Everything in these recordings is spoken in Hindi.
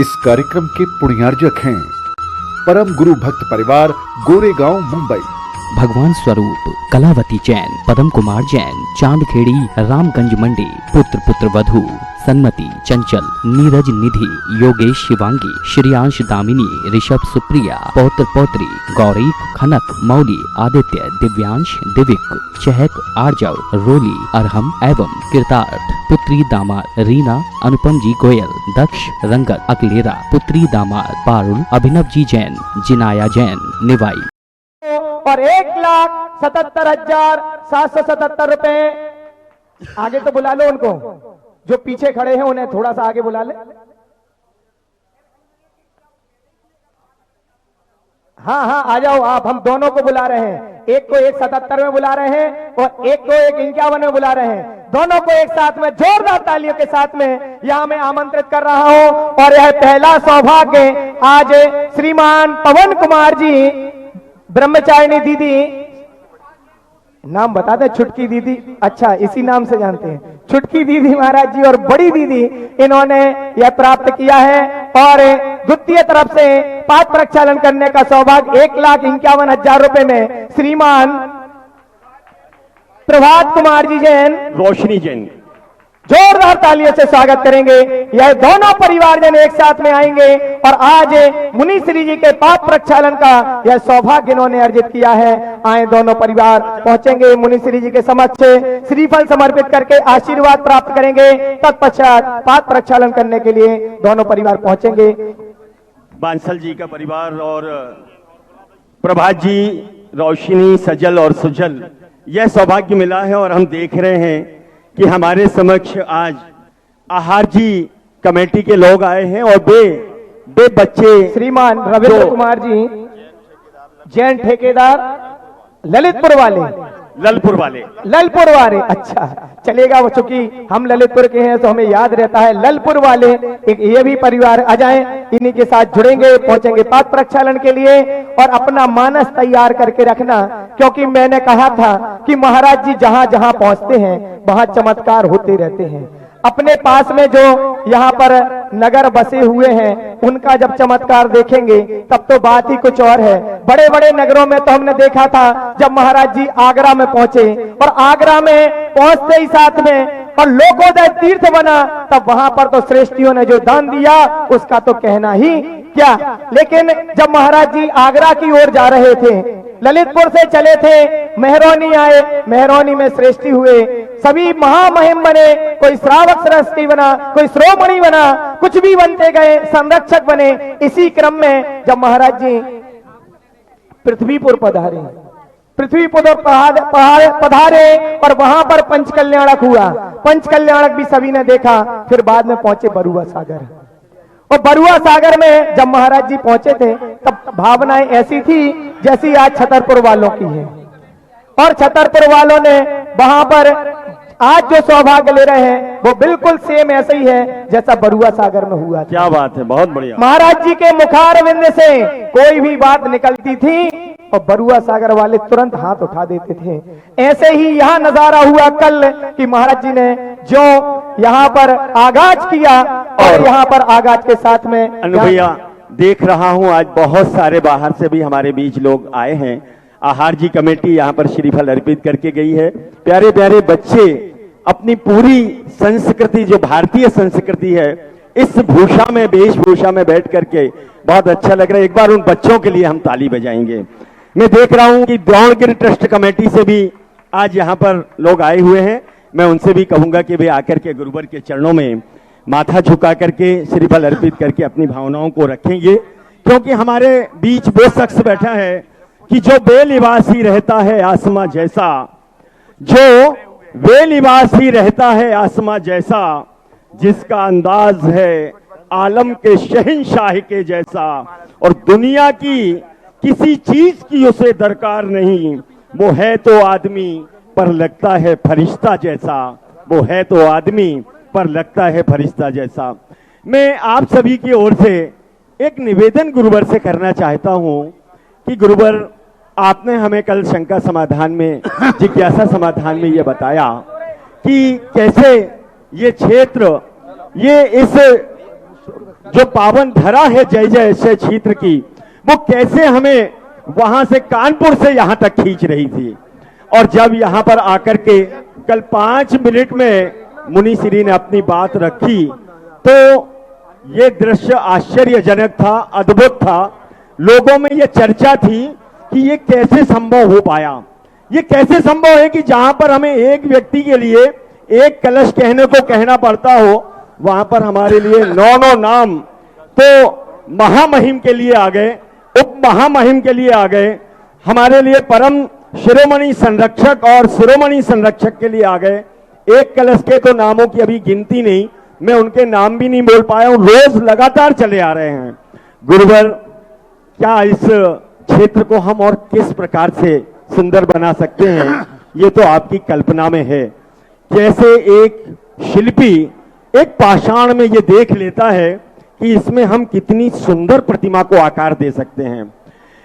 इस कार्यक्रम के पुण्यार्जक हैं परम गुरु भक्त परिवार, गोरेगांव, मुंबई। भगवान स्वरूप, कलावती जैन, पदम कुमार जैन, चांदखेड़ी, रामगंज मंडी, पुत्र वधु, सन्मति, चंचल, नीरज निधि, योगेश शिवांगी, श्रेयांश दामिनी, ऋषभ सुप्रिया, पौत्र पौत्री, गौरी, खनक, मौली, आदित्य, दिव्यांश, दिविक, चहक, आर्जव, रोली, अरहम एवं कृतार्थ, पुत्री दामाद रीना, अनुपम जी गोयल, दक्ष, रंगत, अकलेरा, पुत्री दामाद पारुल, अभिनव जी जैन, जिनाया जैन, निवाई और 1,77,777 रुपए। आगे तो बुला लो उनको, जो पीछे खड़े हैं उन्हें थोड़ा सा आगे बुला ले। हाँ हाँ आ जाओ आप, हम दोनों को बुला रहे हैं। एक को 1,77 में बुला रहे हैं और एक को 1,51 में बुला रहे हैं। दोनों को एक साथ में जोरदार तालियों के साथ में यहां मैं आमंत्रित कर रहा हूं। और यह पहला सौभाग्य आज श्रीमान पवन कुमार जी, ब्रह्मचारिणी दीदी, नाम बता दे, छुटकी दीदी, अच्छा इसी नाम से जानते हैं, छुटकी दीदी महाराज जी और बड़ी दीदी, इन्होंने यह प्राप्त किया है। और द्वितीय तरफ से पाठ प्रक्षालन करने का सौभाग्य 1,51,000 रुपए में श्रीमान प्रभात कुमार जी जैन, रोशनी जैन, जोरदार तालियों से स्वागत करेंगे। यह दोनों परिवारजन एक साथ में आएंगे और आज मुनि श्री जी के पाप प्रक्षालन का यह सौभाग्य इन्होंने अर्जित किया है। आए दोनों परिवार पहुंचेंगे मुनि श्री जी के समक्ष, श्रीफल समर्पित करके आशीर्वाद प्राप्त करेंगे। तत्पश्चात पाप प्रक्षालन करने के लिए दोनों परिवार पहुंचेंगे। बांसल जी का परिवार और प्रभात जी, रोशनी, सजल और सुजल, यह सौभाग्य मिला है। और हम देख रहे हैं कि हमारे समक्ष आज आहार जी कमेटी के लोग आए हैं और बे बच्चे श्रीमान रविंद्र कुमार जी, जैन ठेकेदार, ललितपुर वाले, अच्छा चलेगा वो, चूंकि हम ललितपुर के हैं तो हमें याद रहता है। ललितपुर वाले एक ये भी परिवार आ जाएं, इन्हीं के साथ जुड़ेंगे, पहुंचेंगे पाठ प्रक्षालन के लिए। और अपना मानस तैयार करके रखना, क्योंकि मैंने कहा था कि महाराज जी जहां जहां पहुंचते हैं वहां चमत्कार होते रहते हैं। अपने पास में जो यहाँ पर नगर बसे हुए हैं उनका जब चमत्कार देखेंगे तब तो बात ही कुछ और है। बड़े बड़े नगरों में तो हमने देखा था, जब महाराज जी आगरा में पहुंचे और आगरा में पहुंचते ही साथ में और लोकोदय तीर्थ बना, तब वहां पर तो श्रेष्ठियों ने जो दान दिया उसका तो कहना ही क्या। लेकिन जब महाराज जी आगरा की ओर जा रहे थे, ललितपुर से चले थे, मेहरौनी आए, मेहरौनी में श्रेष्ठी हुए, सभी महामहिम बने, कोई श्रावक श्रेष्ठी बना, कोई श्रोमणी बना, कुछ भी बनते गए, संरक्षक बने। इसी क्रम में जब महाराज जी पृथ्वीपुर पधारे, पृथ्वीपुर पधारे और वहां पर पंचकल्याणक हुआ। पंचकल्याणक भी सभी ने देखा। फिर बाद में पहुंचे बरुआ सागर, और बरुआ सागर में जब महाराज जी पहुंचे थे तब भावनाएं ऐसी थी जैसी आज छतरपुर वालों की है। और छतरपुर वालों ने वहां पर आज जो सौभाग्य ले रहे हैं वो बिल्कुल सेम ऐसे ही है जैसा बरुआ सागर में हुआ था। क्या बात है, बहुत बढ़िया। महाराज जी के मुखारविंद से कोई भी बात निकलती थी और बरुआ सागर वाले तुरंत हाथ उठा देते थे। ऐसे ही यहाँ नजारा हुआ कल कि महाराज जी ने जो यहाँ पर आगाज किया और यहाँ पर आगाज के साथ में भैया देख रहा हूँ आज बहुत सारे बाहर से भी हमारे बीच लोग आए हैं। आहार जी कमेटी यहाँ पर श्रीफल अर्पित करके गई है। प्यारे प्यारे बच्चे अपनी पूरी संस्कृति, जो भारतीय संस्कृति है, इस भूषा में, वेशभूषा में बैठ करके बहुत अच्छा लग रहा है। एक बार उन बच्चों के लिए हम ताली बजाएंगे। मैं देख रहा हूं कि द्रोणगिरी ट्रस्ट कमेटी से भी आज यहाँ पर लोग आए हुए हैं। मैं उनसे भी कहूंगा कि वे आकर के गुरुवर के चरणों में माथा झुका करके श्रीफल अर्पित करके अपनी भावनाओं को रखेंगे, क्योंकि हमारे बीच वो शख्स बैठा है कि जो बेलिबासी रहता है आसमां जैसा, जो बेलिबासी रहता है आसमां जैसा, जिसका अंदाज है आलम के शहंशाह के जैसा, और दुनिया की किसी चीज की उसे दरकार नहीं, वो है तो आदमी पर लगता है फरिश्ता जैसा, वो है तो आदमी पर लगता है फरिश्ता जैसा। मैं आप सभी की ओर से एक निवेदन गुरुवर से करना चाहता हूं कि गुरुवर, आपने हमें कल शंका समाधान में, जिज्ञासा समाधान में ये बताया कि कैसे ये क्षेत्र, ये इस जो पावन धरा है जय जय ऐसे क्षेत्र की, वो कैसे हमें वहां से कानपुर से यहां तक खींच रही थी। और जब यहां पर आकर के कल 5 मिनट में मुनि श्री ने अपनी बात रखी तो ये दृश्य आश्चर्यजनक था, अद्भुत था। लोगों में ये चर्चा थी कि ये कैसे संभव हो पाया, ये कैसे संभव है कि जहां पर हमें एक व्यक्ति के लिए एक कलश कहने को कहना पड़ता हो, वहां पर हमारे लिए 9 नाम तो महामहिम के लिए आ गए, उप महामहिम के लिए आ गए, हमारे लिए परम शिरोमणि संरक्षक और शिरोमणि संरक्षक के लिए आ गए। एक कलश के तो नामों की अभी गिनती नहीं, मैं उनके नाम भी नहीं बोल पाया हूं, रोज लगातार चले आ रहे हैं। गुरुवर, क्या इस क्षेत्र को हम और किस प्रकार से सुंदर बना सकते हैं, ये तो आपकी कल्पना में है। जैसे एक शिल्पी एक पाषाण में ये देख लेता है कि इसमें हम कितनी सुंदर प्रतिमा को आकार दे सकते हैं,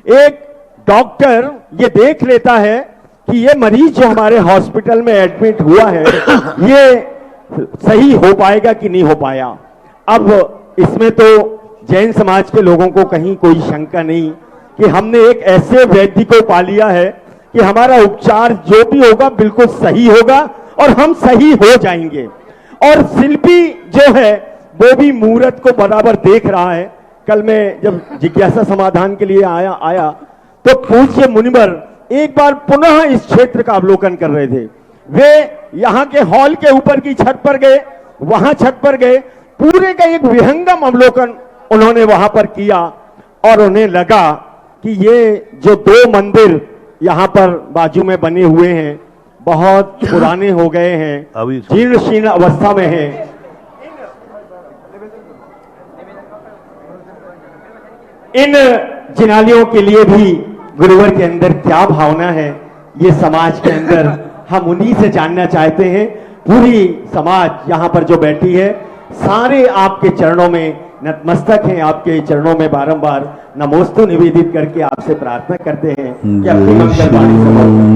एक डॉक्टर ये देख लेता है कि ये मरीज जो हमारे हॉस्पिटल में एडमिट हुआ है ये सही हो पाएगा कि नहीं हो पाया। अब इसमें तो जैन समाज के लोगों को कहीं कोई शंका नहीं कि हमने एक ऐसे वैद्य को पा लिया है कि हमारा उपचार जो भी होगा बिल्कुल सही होगा और हम सही हो जाएंगे। और शिल्पी जो है वो भी मूर्त को बराबर देख रहा है। कल मैं जब जिज्ञासा समाधान के लिए आया तो पूज्य मुनिवर एक बार पुनः इस क्षेत्र का अवलोकन कर रहे थे। वे यहाँ के हॉल के ऊपर की छत पर गए, वहां छत पर गए, पूरे का एक विहंगम अवलोकन उन्होंने वहां पर किया और उन्हें लगा कि ये जो 2 मंदिर यहाँ पर बाजू में बने हुए हैं बहुत पुराने हो गए हैं, जीर्ण शीर्ण अवस्था में हैं। इन जिनालियों के लिए भी गुरुवर के अंदर क्या भावना है, ये समाज के अंदर हम उन्हीं से जानना चाहते हैं। पूरी समाज यहाँ पर जो बैठी है सारे आपके चरणों में नतमस्तक हैं, आपके चरणों में बारंबार नमोस्तु निवेदित करके आपसे प्रार्थना करते हैं कि अपनी मंगल वाणी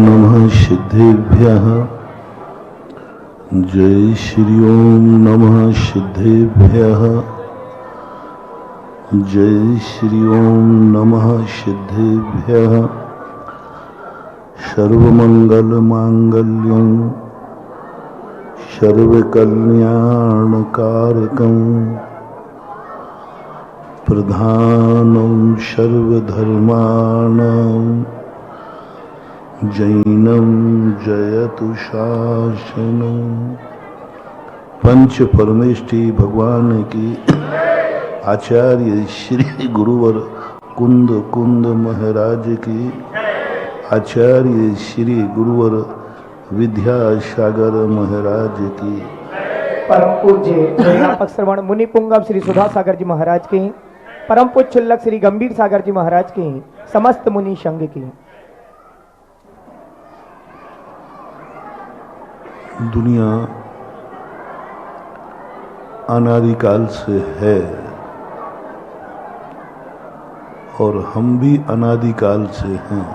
नमः सिद्धेभ्यः, जय श्री ओम नमः सिद्धेभ्यः, जय श्री ओम नमः सिद्धेभ्यः। सर्वमंगल मांगल्यं सर्वकल्याणकारकं प्रधानं सर्वधर्माणां जैनं जयतु शासनं। पंच परमेष्ठी भगवान की आचार्य श्री गुरुवर कुंद महाराज की, आचार्य श्री गुरुवर विद्यासागर महाराज की, परम पूज्य व्यापक श्रवण मुनि पुंगव श्री सुधा सागर जी महाराज की, परम पूज्य छुल्लक श्री गंभीर सागर जी महाराज की, समस्त मुनि संघ की। दुनिया अनादिकाल से है और हम भी अनादिकाल से हैं।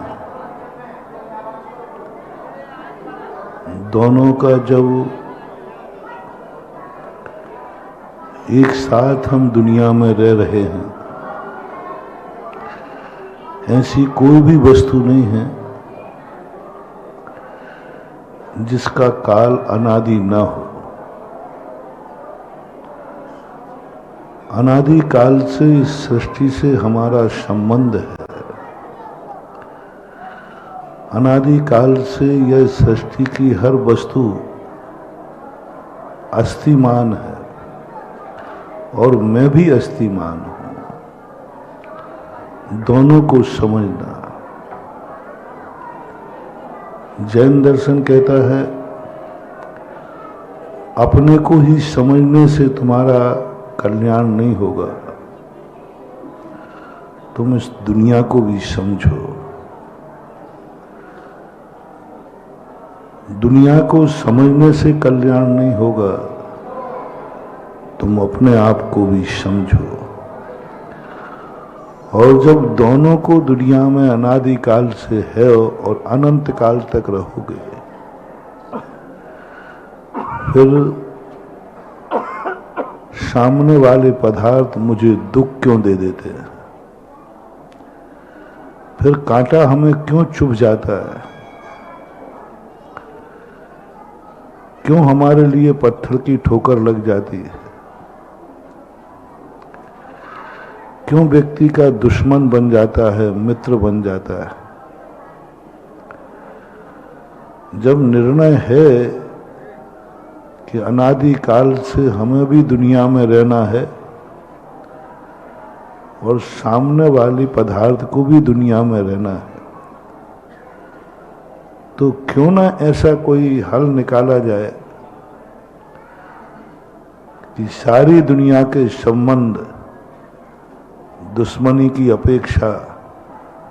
दोनों का जब एक साथ हम दुनिया में रह रहे हैं, ऐसी कोई भी वस्तु नहीं है जिसका काल अनादि न हो। अनादि काल से इस सृष्टि से हमारा संबंध है। अनादि काल से यह सृष्टि की हर वस्तु अस्तिमान है और मैं भी अस्तिमान हूं। दोनों को समझना। जैन दर्शन कहता है अपने को ही समझने से तुम्हारा कल्याण नहीं होगा, तुम इस दुनिया को भी समझो। दुनिया को समझने से कल्याण नहीं होगा, तुम अपने आप को भी समझो। और जब दोनों को दुनिया में अनादि काल से है और अनंत काल तक रहोगे, फिर सामने वाले पदार्थ मुझे दुख क्यों दे देते हैं, फिर कांटा हमें क्यों चुभ जाता है, क्यों हमारे लिए पत्थर की ठोकर लग जाती है, क्यों व्यक्ति का दुश्मन बन जाता है, मित्र बन जाता है। जब निर्णय है कि अनादि काल से हमें भी दुनिया में रहना है और सामने वाली पदार्थ को भी दुनिया में रहना है, तो क्यों ना ऐसा कोई हल निकाला जाए कि सारी दुनिया के संबंध दुश्मनी की अपेक्षा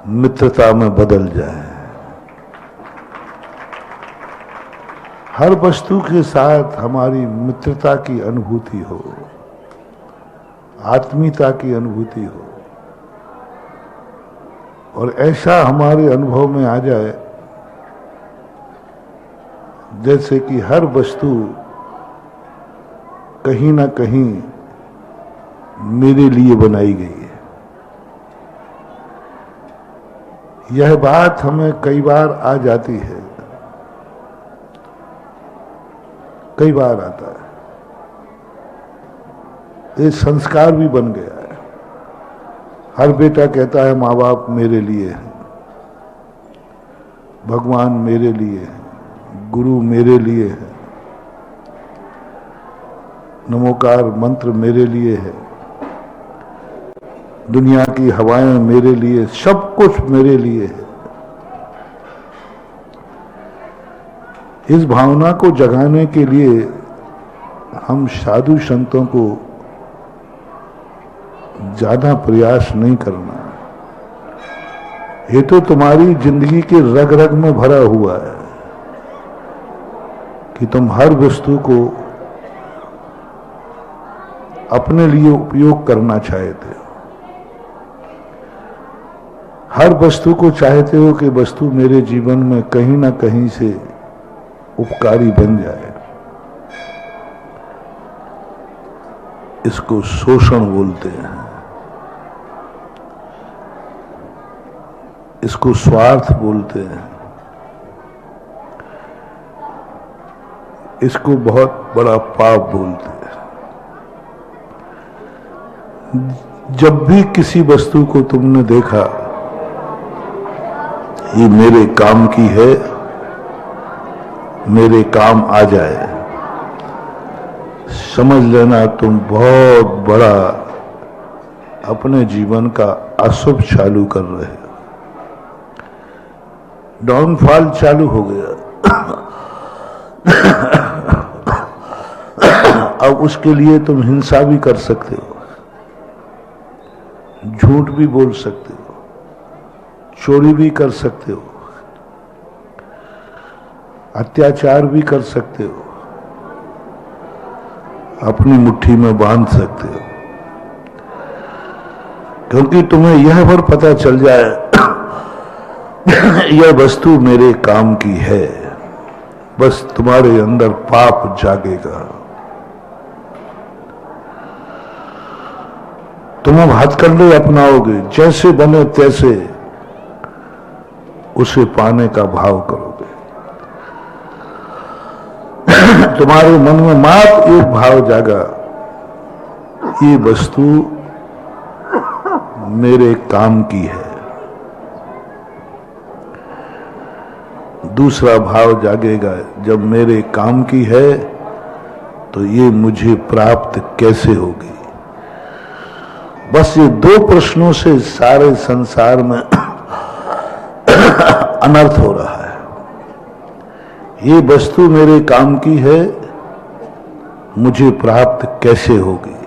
मित्रता में बदल जाए। हर वस्तु के साथ हमारी मित्रता की अनुभूति हो, आत्मीयता की अनुभूति हो, और ऐसा हमारे अनुभव में आ जाए जैसे कि हर वस्तु कहीं ना कहीं मेरे लिए बनाई गई है। यह बात हमें कई बार आ जाती है, कई बार आता है, ये संस्कार भी बन गया है। हर बेटा कहता है माँ बाप मेरे लिए है, भगवान मेरे लिए है, गुरु मेरे लिए है, नमोकार मंत्र मेरे लिए है, दुनिया की हवाएं मेरे लिए, सब कुछ मेरे लिए है। इस भावना को जगाने के लिए हम साधु संतों को ज्यादा प्रयास नहीं करना। ये तो तुम्हारी जिंदगी के रग रग में भरा हुआ है कि तुम हर वस्तु को अपने लिए उपयोग करना चाहते हो, हर वस्तु को चाहते हो कि वस्तु मेरे जीवन में कहीं ना कहीं से उपकारी बन जाए। इसको शोषण बोलते हैं, इसको स्वार्थ बोलते हैं, इसको बहुत बड़ा पाप बोलते हैं। जब भी किसी वस्तु को तुमने देखा ये मेरे काम की है, मेरे काम आ जाए, समझ लेना तुम बहुत बड़ा अपने जीवन का अशुभ चालू कर रहे हो, डाउनफॉल चालू हो गया। अब उसके लिए तुम हिंसा भी कर सकते हो, झूठ भी बोल सकते हो, चोरी भी कर सकते हो, अत्याचार भी कर सकते हो, अपनी मुट्ठी में बांध सकते हो, क्योंकि तुम्हें यह पर पता चल जाए यह वस्तु मेरे काम की है, बस तुम्हारे अंदर पाप जागेगा। तुम अब हथकंडे अपनाओगे, जैसे बने तैसे उसे पाने का भाव करोगे। तुम्हारे मन में मात्र एक भाव जागा, ये वस्तु मेरे काम की है। दूसरा भाव जागेगा, जब मेरे काम की है तो ये मुझे प्राप्त कैसे होगी। बस ये दो प्रश्नों से सारे संसार में अनर्थ हो रहा है। ये वस्तु मेरे काम की है, मुझे प्राप्त कैसे होगी।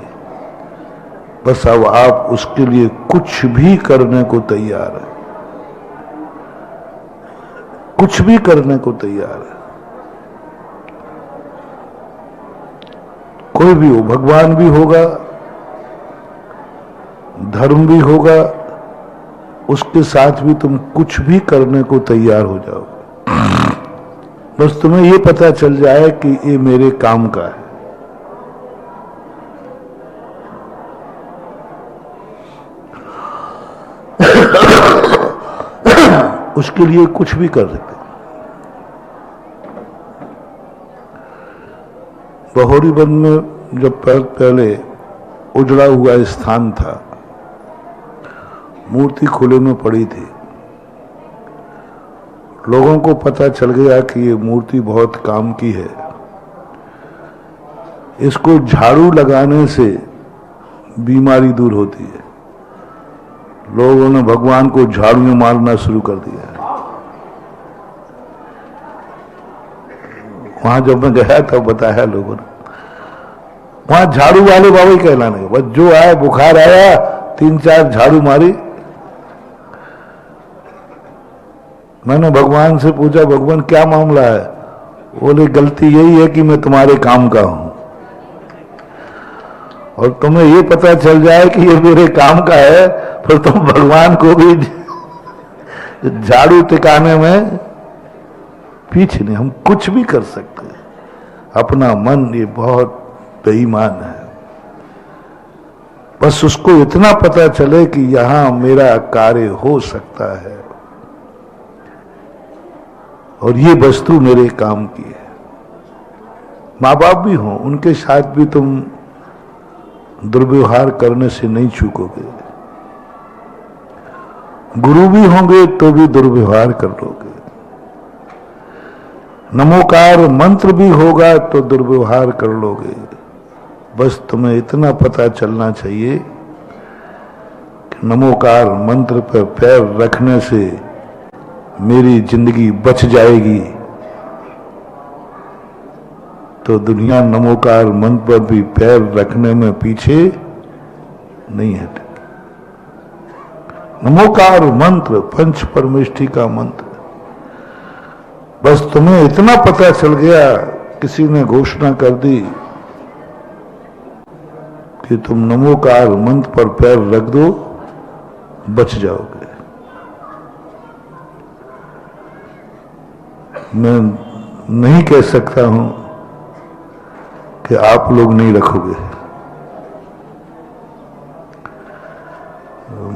बस अब आप उसके लिए कुछ भी करने को तैयार है, कुछ भी करने को तैयार है। कोई भी हो, भगवान भी होगा, धर्म भी होगा, उसके साथ भी तुम कुछ भी करने को तैयार हो जाओ। बस तुम्हें ये पता चल जाए कि ये मेरे काम का है। उसके लिए कुछ भी कर सकते। बहोरी वन में जब पहले उजड़ा हुआ स्थान था, मूर्ति खुले में पड़ी थी, लोगों को पता चल गया कि ये मूर्ति बहुत काम की है, इसको झाड़ू लगाने से बीमारी दूर होती है। लोगों ने भगवान को झाड़ू में मारना शुरू कर दिया। वहां जब मैं गया तब बताया लोगों ने, वहां झाड़ू वाले बाबा ही कहलाने के, बस जो आया, बुखार आया, 3-4 झाड़ू मारी। मैंने भगवान से पूछा, भगवान क्या मामला है? बोले गलती यही है कि मैं तुम्हारे काम का हूं, और तुम्हें ये पता चल जाए कि ये मेरे काम का है, फिर तुम भगवान को भी झाड़ू टिकाने में पीछे नहीं। हम कुछ भी कर सकते हैं, अपना मन ये बहुत बेईमान है। बस उसको इतना पता चले कि यहां मेरा कार्य हो सकता है और ये वस्तु मेरे काम की है। माँ बाप भी हों, उनके साथ भी तुम दुर्व्यवहार करने से नहीं चूकोगे। गुरु भी होंगे तो भी दुर्व्यवहार कर लोगे। नमोकार मंत्र भी होगा तो दुर्व्यवहार कर लोगे। बस तुम्हें इतना पता चलना चाहिए कि नमोकार मंत्र पर पैर रखने से मेरी जिंदगी बच जाएगी, तो दुनिया नमोकार मंत्र पर भी पैर रखने में पीछे नहीं हटे। नमोकार मंत्र पंच परमेष्ठी का मंत्र, बस तुम्हें इतना पता चल गया, किसी ने घोषणा कर दी कि तुम नमोकार मंत्र पर पैर रख दो, बच जाओगे। मैं नहीं कह सकता हूं कि आप लोग नहीं रखोगे,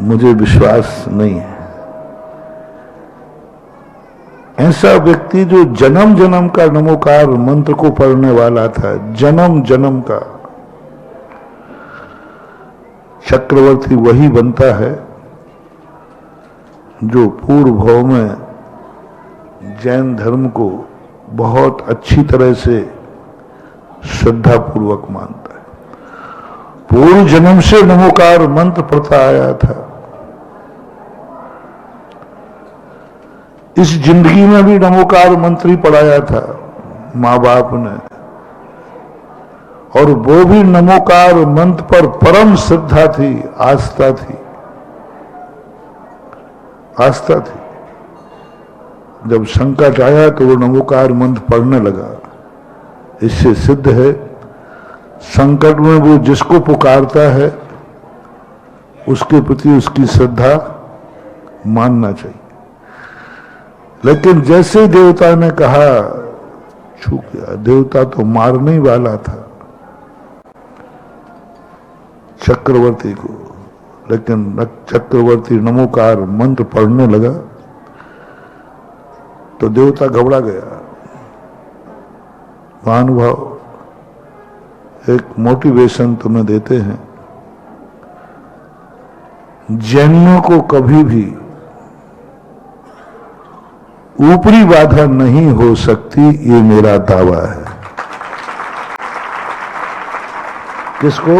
मुझे विश्वास नहीं है। ऐसा व्यक्ति जो जन्म जन्म का नमोकार मंत्र को पढ़ने वाला था, जन्म जन्म का, चक्रवर्ती वही बनता है जो पूर्व भाव में जैन धर्म को बहुत अच्छी तरह से श्रद्धा पूर्वक मानता है। पूर्व जन्म से नमोकार मंत्र पढ़ता आया था, इस जिंदगी में भी नमोकार मंत्र ही पढ़ाया था माँ बाप ने, और वो भी नमोकार मंत्र पर परम श्रद्धा थी, आस्था थी, आस्था थी। जब संकट आया तो वो नमोकार मंत्र पढ़ने लगा। इससे सिद्ध है संकट में वो जिसको पुकारता है उसके प्रति उसकी श्रद्धा मानना चाहिए। लेकिन जैसे देवता ने कहा, छूट गया। देवता तो मारने ही वाला था चक्रवर्ती को, लेकिन चक्रवर्ती नमोकार मंत्र पढ़ने लगा तो देवता घबरा गया। महानुभाव एक मोटिवेशन तुम्हें देते हैं, जैनियों को कभी भी ऊपरी बाधा नहीं हो सकती, ये मेरा दावा है। किसको?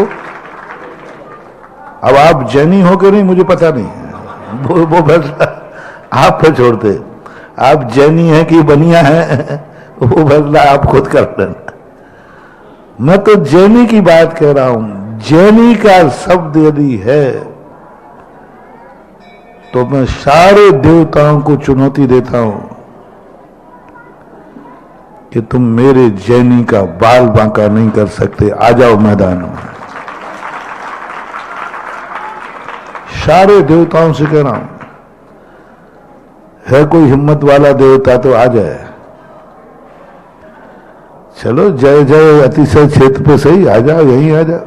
अब आप जैनी हो कि नहीं मुझे पता नहीं है, वो फैसला आप पे छोड़ते। आप जैनी हैं कि बनिया हैं वो फैसला आप खुद कर लेना। मैं तो जैनी की बात कह रहा हूं। जैनी का शब्द यदि है तो मैं सारे देवताओं को चुनौती देता हूं कि तुम मेरे जैनी का बाल बांका नहीं कर सकते, आ जाओ मैदान में। सारे देवताओं से कह रहा हूं, है कोई हिम्मत वाला देवता तो आ जाए। चलो जय जय अतिशय क्षेत्र पे सही, आ जाओ, यहीं आ जाओ।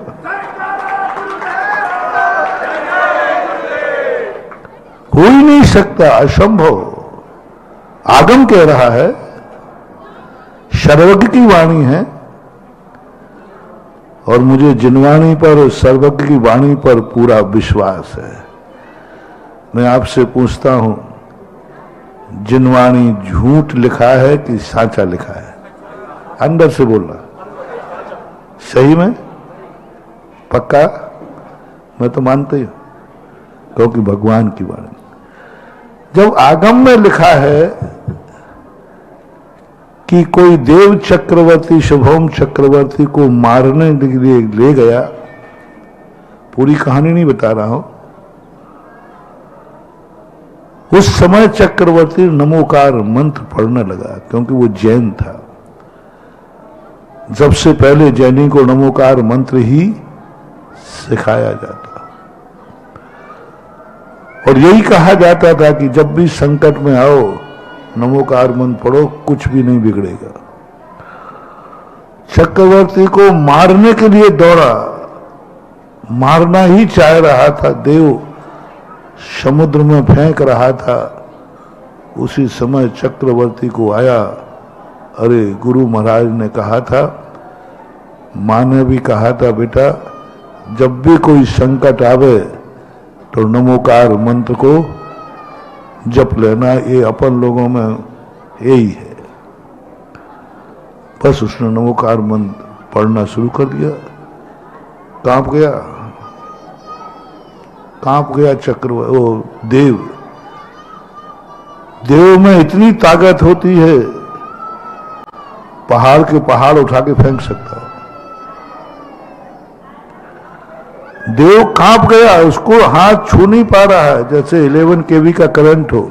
हो ही नहीं सकता, असंभव। आगम कह रहा है, सर्वज्ञ की वाणी है, और मुझे जिनवाणी पर, सर्वज्ञ की वाणी पर पूरा विश्वास है। मैं आपसे पूछता हूं, जिनवाणी झूठ लिखा है कि साचा लिखा है? अंदर से बोलना, सही में? पक्का? मैं तो मानता ही, क्योंकि भगवान की वाणी। जब आगम में लिखा है कि कोई देव चक्रवर्ती शुभम चक्रवर्ती को मारने के लिए ले गया, पूरी कहानी नहीं बता रहा हूं, उस समय चक्रवर्ती नमोकार मंत्र पढ़ने लगा, क्योंकि वो जैन था। सबसे पहले जैनी को नमोकार मंत्र ही सिखाया जाता, और यही कहा जाता था कि जब भी संकट में आओ नमोकार मंत्र पढ़ो, कुछ भी नहीं बिगड़ेगा। चक्रवर्ती को मारने के लिए दौड़ा, मारना ही चाह रहा था, देव समुद्र में फेंक रहा था। उसी समय चक्रवर्ती को आया, अरे गुरु महाराज ने कहा था, मां ने भी कहा था, बेटा जब भी कोई संकट आवे तो नमोकार मंत्र को जप लेना, ये अपन लोगों में यही है। बस उसने नमोकार मंत्र पढ़ना शुरू कर दिया, कांप गया चक्रवर्ती, वो देव। देव में इतनी ताकत होती है, पहाड़ के पहाड़ उठा के फेंक सकता है। देव कांप गया, उसको हाथ छू नहीं पा रहा है, जैसे 11 kV का करंट हो,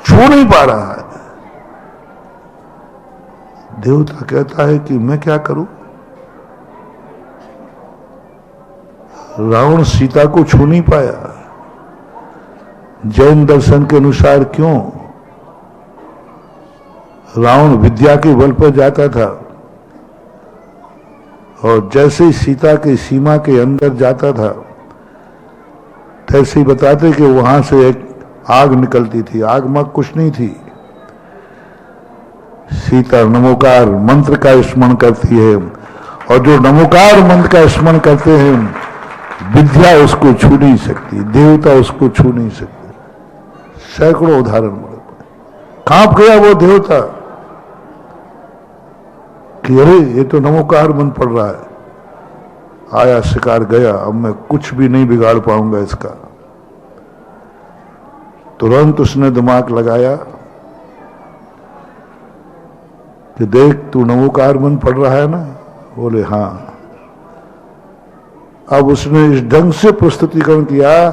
छू नहीं पा रहा है। देवता कहता है कि मैं क्या करूं? रावण सीता को छू नहीं पाया। जैन दर्शन के अनुसार क्यों? रावण विद्या के बल पर जाता था, और जैसे ही सीता की सीमा के अंदर जाता था, तैसे ही बताते कि वहां से एक आग निकलती थी। आग में कुछ नहीं थी। सीता नमोकार मंत्र का स्मरण करती है, और जो नमोकार मंत्र का स्मरण करते हैं, विद्या उसको छू नहीं सकती, देवता उसको छू नहीं सकते। सैकड़ों उदाहरण मिले। कांप गया वो देवता कि अरे ये तो नमोकार मंत्र पढ़ रहा है। आया शिकार गया, अब मैं कुछ भी नहीं बिगाड़ पाऊंगा इसका। तुरंत उसने दिमाग लगाया कि देख तू नमोकार मंत्र पढ़ रहा है ना? बोले हां। अब उसने इस ढंग से प्रस्तुतिकरण किया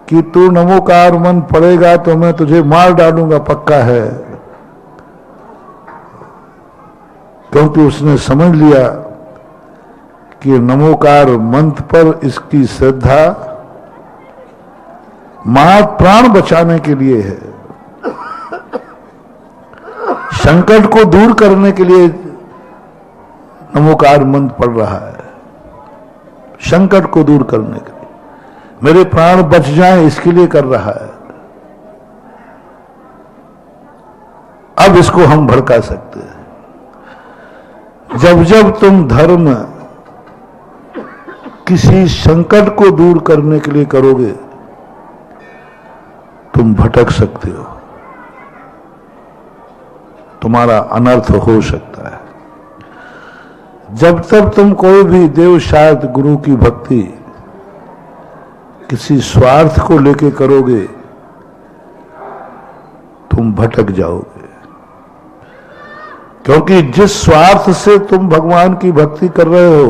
कि तू नमोकार मंत्र पढ़ेगा तो मैं तुझे मार डालूंगा, पक्का है। क्योंकि उसने समझ लिया कि नमोकार मंत्र पर इसकी श्रद्धा मां प्राण बचाने के लिए है, संकट को दूर करने के लिए नमोकार मंत्र पढ़ रहा है, संकट को दूर करने के लिए, मेरे प्राण बच जाएं इसके लिए कर रहा है। अब इसको हम भड़का सकते हैं। जब जब तुम धर्म किसी संकट को दूर करने के लिए करोगे, तुम भटक सकते हो, तुम्हारा अनर्थ हो सकता है। जब तक तुम कोई भी देव शायद गुरु की भक्ति किसी स्वार्थ को लेके करोगे, तुम भटक जाओगे। क्योंकि जिस स्वार्थ से तुम भगवान की भक्ति कर रहे हो,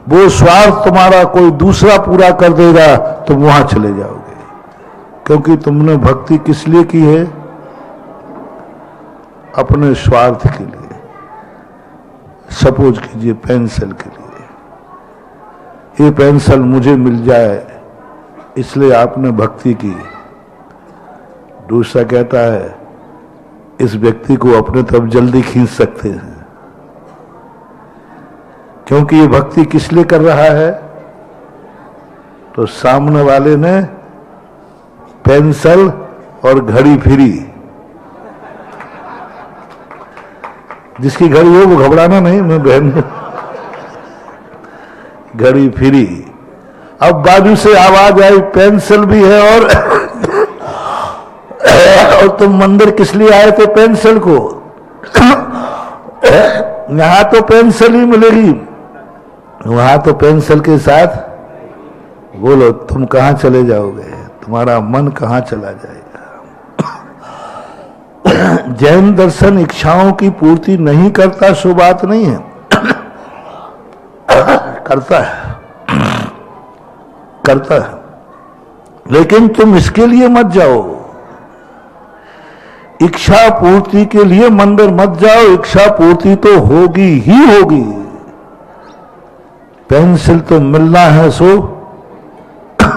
वो स्वार्थ तुम्हारा कोई दूसरा पूरा कर देगा, तुम वहां चले जाओगे। क्योंकि तुमने भक्ति किस लिए की है? अपने स्वार्थ के लिए। सपोज कीजिए पेंसिल के लिए, ये पेंसिल मुझे मिल जाए इसलिए आपने भक्ति की। दूसरा कहता है इस व्यक्ति को अपने तरफ जल्दी खींच सकते हैं, क्योंकि ये भक्ति किस लिए कर रहा है? तो सामने वाले ने पेंसिल और घड़ी फ्री। जिसकी घड़ी हो वो घबराना नहीं, मैं बहन हूं। घड़ी फ्री। अब बाजू से आवाज आई पेंसिल भी है और तुम मंदिर किस लिए आए थे? पेंसिल को। यहां तो पेंसिल ही मिलेगी, वहां तो पेंसिल के साथ बोलो तुम कहां चले जाओगे, तुम्हारा मन कहां चला जाएगा। जैन दर्शन इच्छाओं की पूर्ति नहीं करता, सो बात नहीं है, करता है, लेकिन तुम इसके लिए मत जाओ। इच्छा पूर्ति के लिए मंदिर मत जाओ, इच्छा पूर्ति तो होगी ही होगी। पेंसिल तो मिलना है सो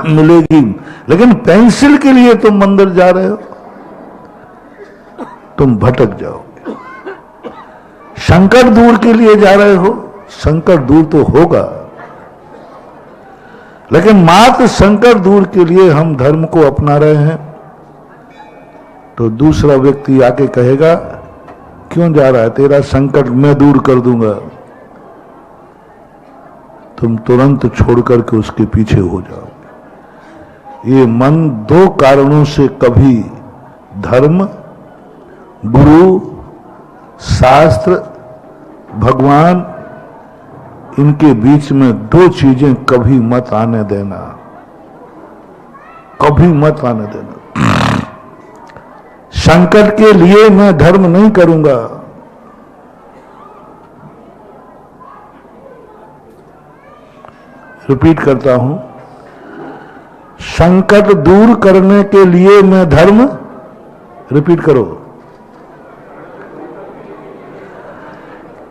मिलेगी, लेकिन पेंसिल के लिए तुम मंदिर जा रहे हो, तुम भटक जाओगे। संकट दूर के लिए जा रहे हो, संकट दूर तो होगा, लेकिन मात्र संकट दूर के लिए हम धर्म को अपना रहे हैं तो दूसरा व्यक्ति आके कहेगा क्यों जा रहा है, तेरा संकट मैं दूर कर दूंगा। तुम तुरंत छोड़ करके उसके पीछे हो जाओगे। ये मन दो कारणों से कभी धर्म, गुरु, शास्त्र, भगवान, इनके बीच में दो चीजें कभी मत आने देना, कभी मत आने देना। संकट के लिए मैं धर्म नहीं करूंगा, रिपीट करता हूं, संकट दूर करने के लिए मैं धर्म, रिपीट करो,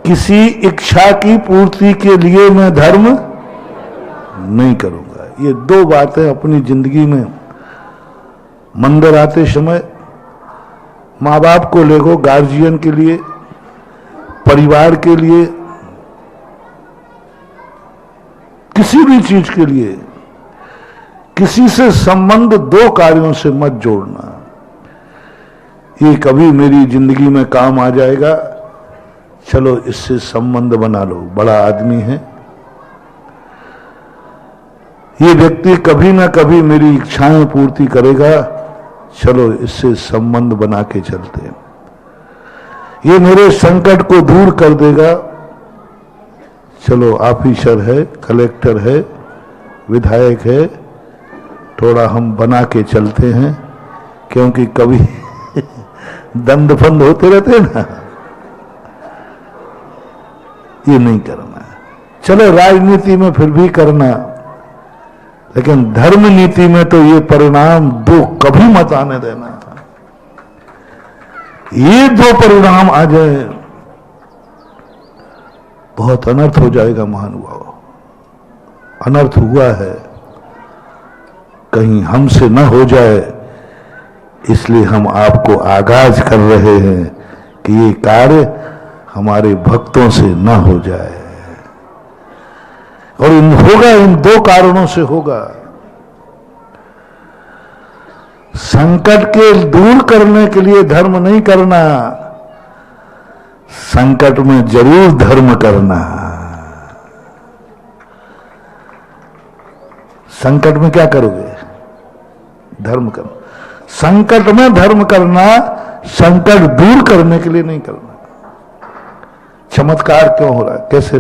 किसी इच्छा की पूर्ति के लिए मैं धर्म नहीं करूंगा। ये दो बातें अपनी जिंदगी में मंदिर आते समय मां बाप को लेगो, गार्जियन के लिए, परिवार के लिए, किसी भी चीज के लिए, किसी से संबंध दो कार्यों से मत जोड़ना। ये कभी मेरी जिंदगी में काम आ जाएगा, चलो इससे संबंध बना लो, बड़ा आदमी है, ये व्यक्ति कभी ना कभी मेरी इच्छाएं पूर्ति करेगा, चलो इससे संबंध बना के चलते हैं, ये मेरे संकट को दूर कर देगा, चलो ऑफिसर है, कलेक्टर है, विधायक है, थोड़ा हम बना के चलते हैं, क्योंकि कभी दंड फंद होते रहते हैं ना, ये नहीं करना। चलो राजनीति में फिर भी करना, लेकिन धर्म नीति में तो ये परिणाम दो कभी मत आने देना। ये दो परिणाम आ जाए बहुत अनर्थ हो जाएगा महानुभाव। अनर्थ हुआ है, कहीं हमसे न हो जाए, इसलिए हम आपको आगाज कर रहे हैं कि ये कार्य हमारे भक्तों से न हो जाए। और होगा, इन दो कारणों से होगा। संकट के दूर करने के लिए धर्म नहीं करना, संकट में जरूर धर्म करना। संकट में क्या करोगे? धर्म करना। संकट में धर्म करना, संकट दूर करने के लिए नहीं करना। चमत्कार क्यों हो रहा है? कैसे?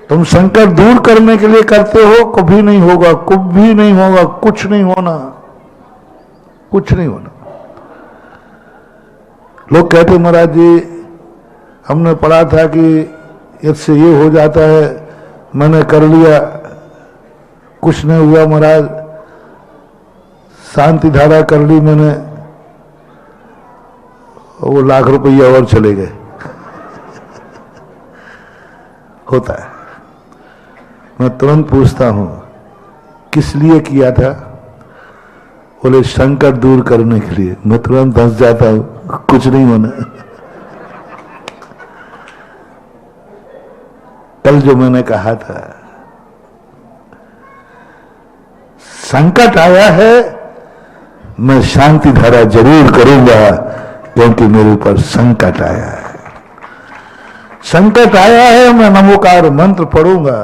तुम संकट दूर करने के लिए करते हो, कभी नहीं होगा, कुछ भी नहीं होगा, कुछ नहीं होना, कुछ नहीं होना। लोग कहते महाराज जी हमने पढ़ा था कि इससे ये हो जाता है, मैंने कर लिया, कुछ नहीं हुआ महाराज, शांति धारा कर ली मैंने, वो लाख रुपया और चले गए। होता है। मैं तुरंत पूछता हूं किस लिए किया था? बोले संकट दूर करने के लिए। मैं तुरंत हंस जाता हूं, कुछ नहीं होना। कल जो मैंने कहा था, संकट आया है, मैं शांति धारा जरूर करूंगा, क्योंकि मेरे ऊपर संकट आया है। संकट आया है, मैं नमोकार मंत्र पढ़ूंगा।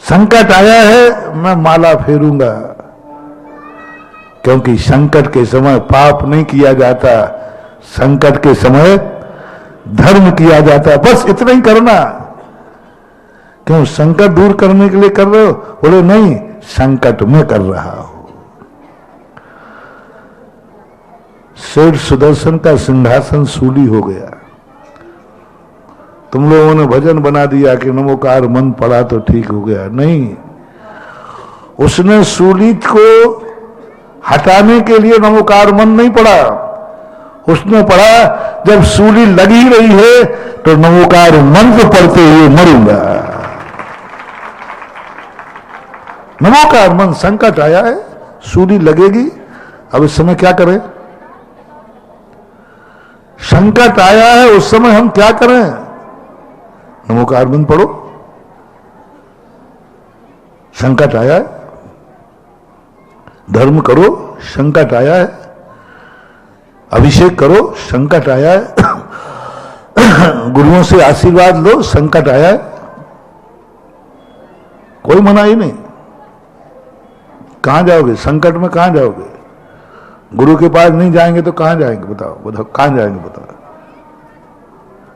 संकट आया है, मैं माला फेरूंगा, क्योंकि संकट के समय पाप नहीं किया जाता, संकट के समय धर्म किया जाता है। बस इतना ही करना। क्यों संकट दूर करने के लिए कर रहे हो? बोले नहीं, संकट में कर रहा हूं। सेठ सुदर्शन का सिंहासन सूली हो गया। तुम लोगों ने भजन बना दिया कि नमोकार मन पड़ा तो ठीक हो गया। नहीं, उसने सूली को हटाने के लिए नमोकार मन नहीं पड़ा। उसने पढ़ा जब सूली लगी रही है तो नमोकार मंत्र पढ़ते हुए मरूंगा। नमोकार मन, संकट आया है, सूली लगेगी। अब इस समय क्या करें? संकट आया है, उस समय हम क्या करें? नमोकार मन पढ़ो। संकट आया है, धर्म करो, संकट आया है, अभिषेक करो, संकट आया है, गुरुओं से आशीर्वाद लो, संकट आया है। कोई मना ही नहीं। कहां जाओगे? संकट में कहां जाओगे? गुरु के पास नहीं जाएंगे तो कहां जाएंगे? बताओ कहां जाएंगे? बताओ।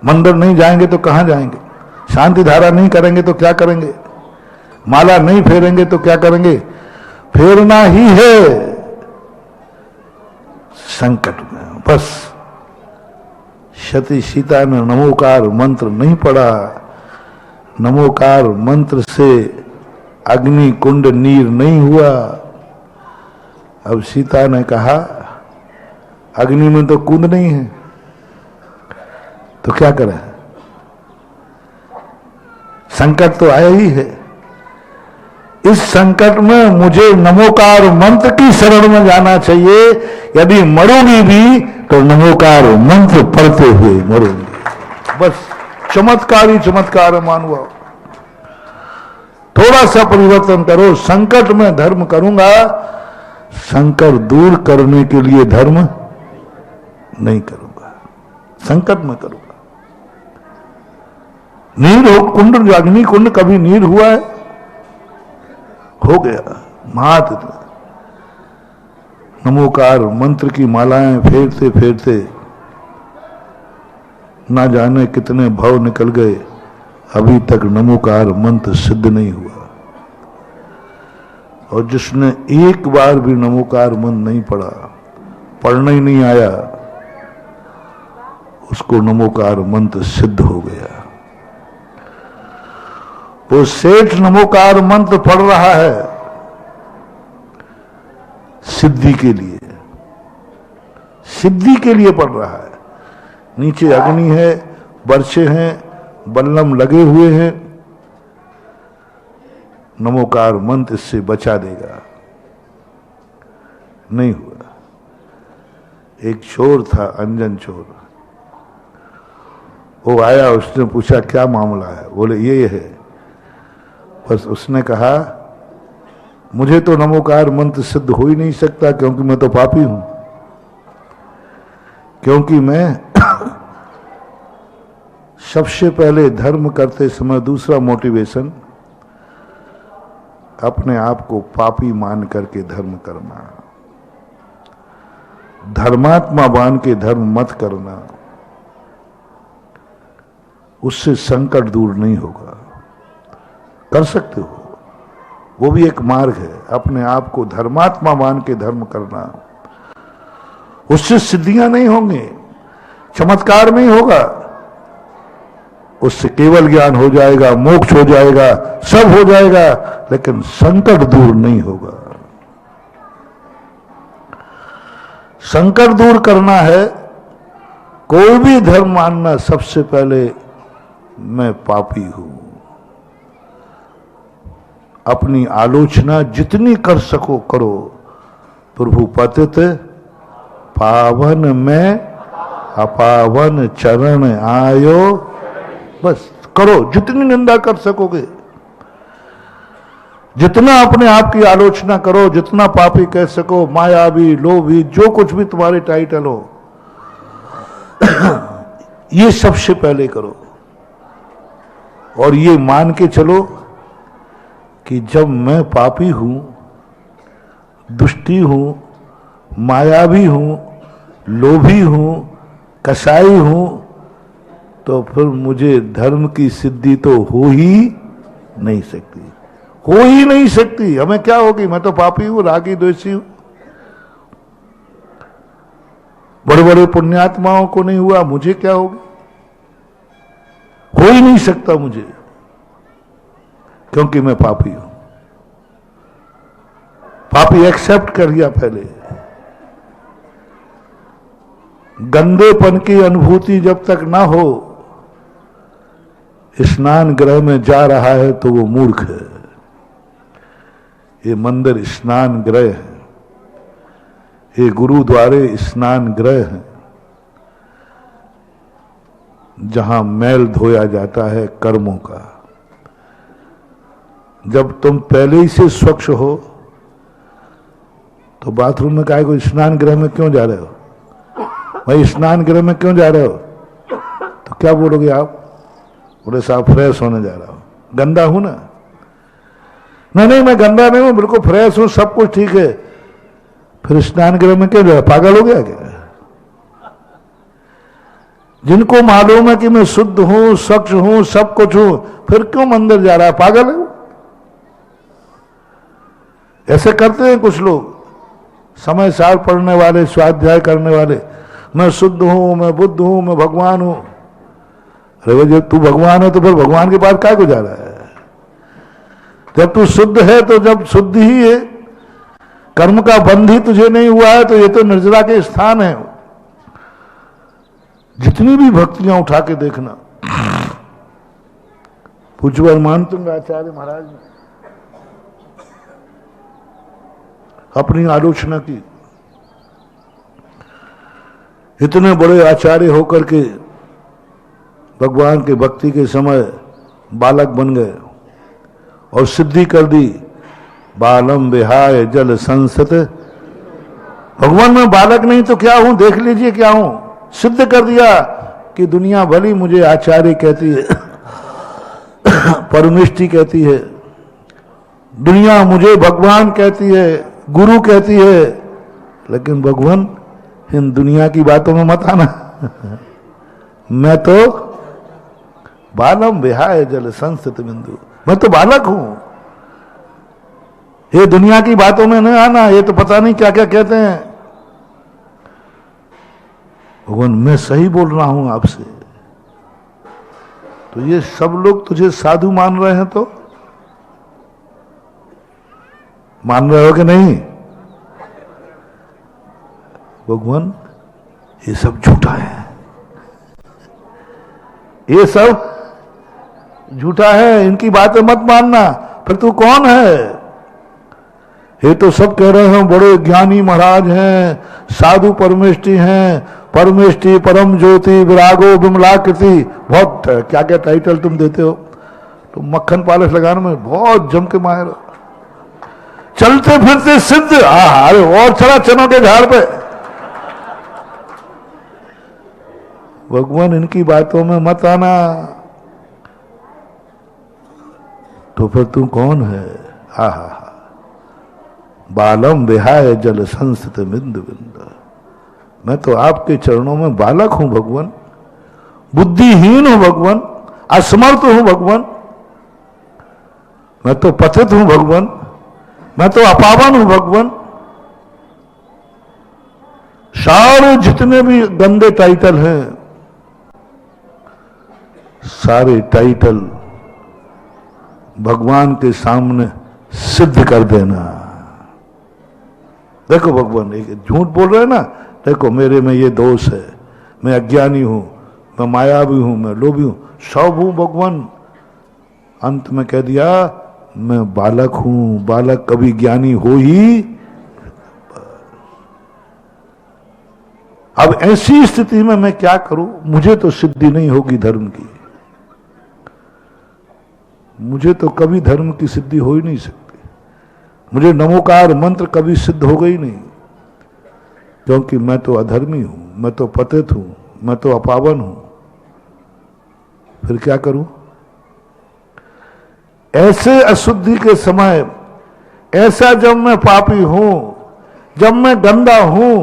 मंदिर नहीं जाएंगे तो कहां जाएंगे? शांति धारा नहीं करेंगे तो क्या करेंगे? माला नहीं फेरेंगे तो क्या करेंगे? फेरना ही है संकट में। बस सती सीता ने नमोकार मंत्र नहीं पढ़ा। नमोकार मंत्र से अग्नि कुंड नीर नहीं हुआ। अब सीता ने कहा अग्नि में तो कुंड नहीं है, तो क्या करें? संकट तो आया ही है। इस संकट में मुझे नमोकार मंत्र की शरण में जाना चाहिए। यदि मरूंगी भी तो नमोकार मंत्र पढ़ते हुए मरूंगी। बस चमत्कारी चमत्कार मानवा। थोड़ा सा परिवर्तन करो। संकट में धर्म करूंगा, संकट दूर करने के लिए धर्म नहीं करूंगा, संकट में करूंगा। नीर हो कुंड, अग्नि कुंड कभी नीर हुआ है? हो गया मात। नमोकार मंत्र की मालाएं फेरते फेरते ना जाने कितने भव निकल गए, अभी तक नमोकार मंत्र सिद्ध नहीं हुआ। और जिसने एक बार भी नमोकार मंत्र नहीं पढ़ा, पढ़ना ही नहीं आया, उसको नमोकार मंत्र सिद्ध हो गया। वो सेठ नमोकार मंत्र पढ़ रहा है सिद्धि के लिए, सिद्धि के लिए पढ़ रहा है। नीचे अग्नि है, बर्छे हैं, बल्लम लगे हुए हैं। नमोकार मंत्र इससे बचा देगा। नहीं हुआ। एक चोर था, अंजन चोर। वो आया, उसने पूछा क्या मामला है? बोले ये है। बस उसने कहा मुझे तो नमोकार मंत्र सिद्ध हो ही नहीं सकता, क्योंकि मैं तो पापी हूं। क्योंकि मैं सबसे पहले धर्म करते समय दूसरा मोटिवेशन अपने आप को पापी मान करके धर्म करना, धर्मात्मा मान के धर्म मत करना। उससे संकट दूर नहीं होगा। कर सकते हो, वो भी एक मार्ग है। अपने आप को धर्मात्मा मान के धर्म करना, उससे सिद्धियां नहीं होंगी, चमत्कार नहीं होगा। उससे केवल ज्ञान हो जाएगा, मोक्ष हो जाएगा, सब हो जाएगा, लेकिन संकट दूर नहीं होगा। संकट दूर करना है, कोई भी धर्म मानना, सबसे पहले मैं पापी हूं। अपनी आलोचना जितनी कर सको करो। प्रभु पतित पावन में अपावन चरण आयो। बस करो, जितनी निंदा कर सकोगे। जितना अपने आप की आलोचना करो, जितना पापी कह सको, मायावी, लोभी, जो कुछ भी तुम्हारे टाइटल हो, ये सबसे पहले करो। और ये मान के चलो कि जब मैं पापी हूं, दुष्टी हूं, मायावी हूं, लोभी हूं, कसाई हूं, तो फिर मुझे धर्म की सिद्धि तो हो ही नहीं सकती, हो ही नहीं सकती। हमें क्या होगी? मैं तो पापी हूं, रागी, द्वेषी हूं। बड़े बड़े पुण्यात्माओं को नहीं हुआ, मुझे क्या होगा? हो ही नहीं सकता मुझे, क्योंकि मैं पापी हूं। पापी एक्सेप्ट कर लिया पहले। गंदेपन की अनुभूति जब तक ना हो, स्नान गृह में जा रहा है तो वो मूर्ख है। ये मंदिर स्नान गृह है, ये गुरुद्वारे स्नान गृह है, जहां मैल धोया जाता है कर्मों का। जब तुम पहले ही से स्वच्छ हो तो बाथरूम में काहे को स्नान गृह में क्यों जा रहे हो? भाई स्नान गृह में क्यों जा रहे हो? तो क्या बोलोगे आप? बोले साहब फ्रेश होने जा रहा हूं। गंदा हूं ना? नहीं, मैं गंदा नहीं हूं, बिल्कुल फ्रेश हूं, सब कुछ ठीक है। फिर स्नान गृह में क्यों जा रहा है? पागल हो गया क्या? जिनको मालूम है कि मैं शुद्ध हूं, स्वच्छ हूं, सब कुछ हूं, फिर क्यों मंदिर जा रहा है? पागल है? ऐसे करते हैं कुछ लोग, समय सार पढ़ने वाले, स्वाध्याय करने वाले। मैं शुद्ध हूं, मैं बुद्ध हूं, मैं भगवान हूं। अरे भाई जब तू भगवान है तो फिर भगवान के पास क्या को जा रहा है? जब तू शुद्ध है तो जब शुद्ध ही है, कर्म का बंध ही तुझे नहीं हुआ है, तो ये तो निर्जरा के स्थान है। जितनी भी भक्तियां उठा के देखना। पूज्य मानतुंग आचार्य महाराज ने अपनी आलोचना की। इतने बड़े आचार्य होकर के भगवान के भक्ति के समय बालक बन गए और सिद्धि कर दी। बालम विहाय जल संसत। भगवान मैं बालक नहीं तो क्या हूं? देख लीजिए क्या हूं। सिद्ध कर दिया कि दुनिया भली मुझे आचार्य कहती है, परमेष्टि कहती है, दुनिया मुझे भगवान कहती है, गुरु कहती है, लेकिन भगवान इन दुनिया की बातों में मत आना। मैं तो बालम विहाय जल संस्थित बिंदु, मैं तो बालक हूं। ये दुनिया की बातों में नहीं आना, ये तो पता नहीं क्या क्या कहते हैं। भगवान मैं सही बोल रहा हूं आपसे। तो ये सब लोग तुझे साधु मान रहे हैं, तो मान रहे हो कि नहीं? भगवान ये सब झूठा है, ये सब झूठा है, इनकी बातें मत मानना। फिर तू कौन है? ये तो सब कह रहे हैं बड़े ज्ञानी महाराज हैं, साधु परमेष्टि हैं, परमेष्टि परम ज्योति विरागो विमलाकृति। बहुत क्या क्या टाइटल तुम देते हो। तो मक्खन पालिश लगाने में बहुत जम के माहिर हो। चलते फिरते सिद्ध, अरे और चला चनों के झाड़ पे। भगवान इनकी बातों में मत आना। तो फिर तू कौन है? हा बालम विहाय जल संस्थित बिंदु बिंदु। मैं तो आपके चरणों में बालक हूं भगवान, बुद्धिहीन हूं भगवान, असमर्थ हूं भगवान, मैं तो पतित हूं भगवान, मैं तो अपावन हूं भगवान। सारे जितने भी गंदे टाइटल हैं, सारे टाइटल भगवान के सामने सिद्ध कर देना। देखो भगवान एक झूठ बोल रहे हैं ना, देखो मेरे में ये दोष है, मैं अज्ञानी हूं, मैं मायावी हूं, मैं लोभी हूं, सब हूं भगवान। अंत में कह दिया मैं बालक हूं, बालक कभी ज्ञानी हो ही। अब ऐसी स्थिति में मैं क्या करूं? मुझे तो सिद्धि नहीं होगी धर्म की, मुझे तो कभी धर्म की सिद्धि हो ही नहीं सकती। मुझे नमोकार मंत्र कभी सिद्ध हो गई नहीं, क्योंकि मैं तो अधर्मी हूं, मैं तो पतित हूं, मैं तो अपावन हूं। फिर क्या करूं? ऐसे अशुद्धि के समय, ऐसा जब मैं पापी हूं, जब मैं गंदा हूं,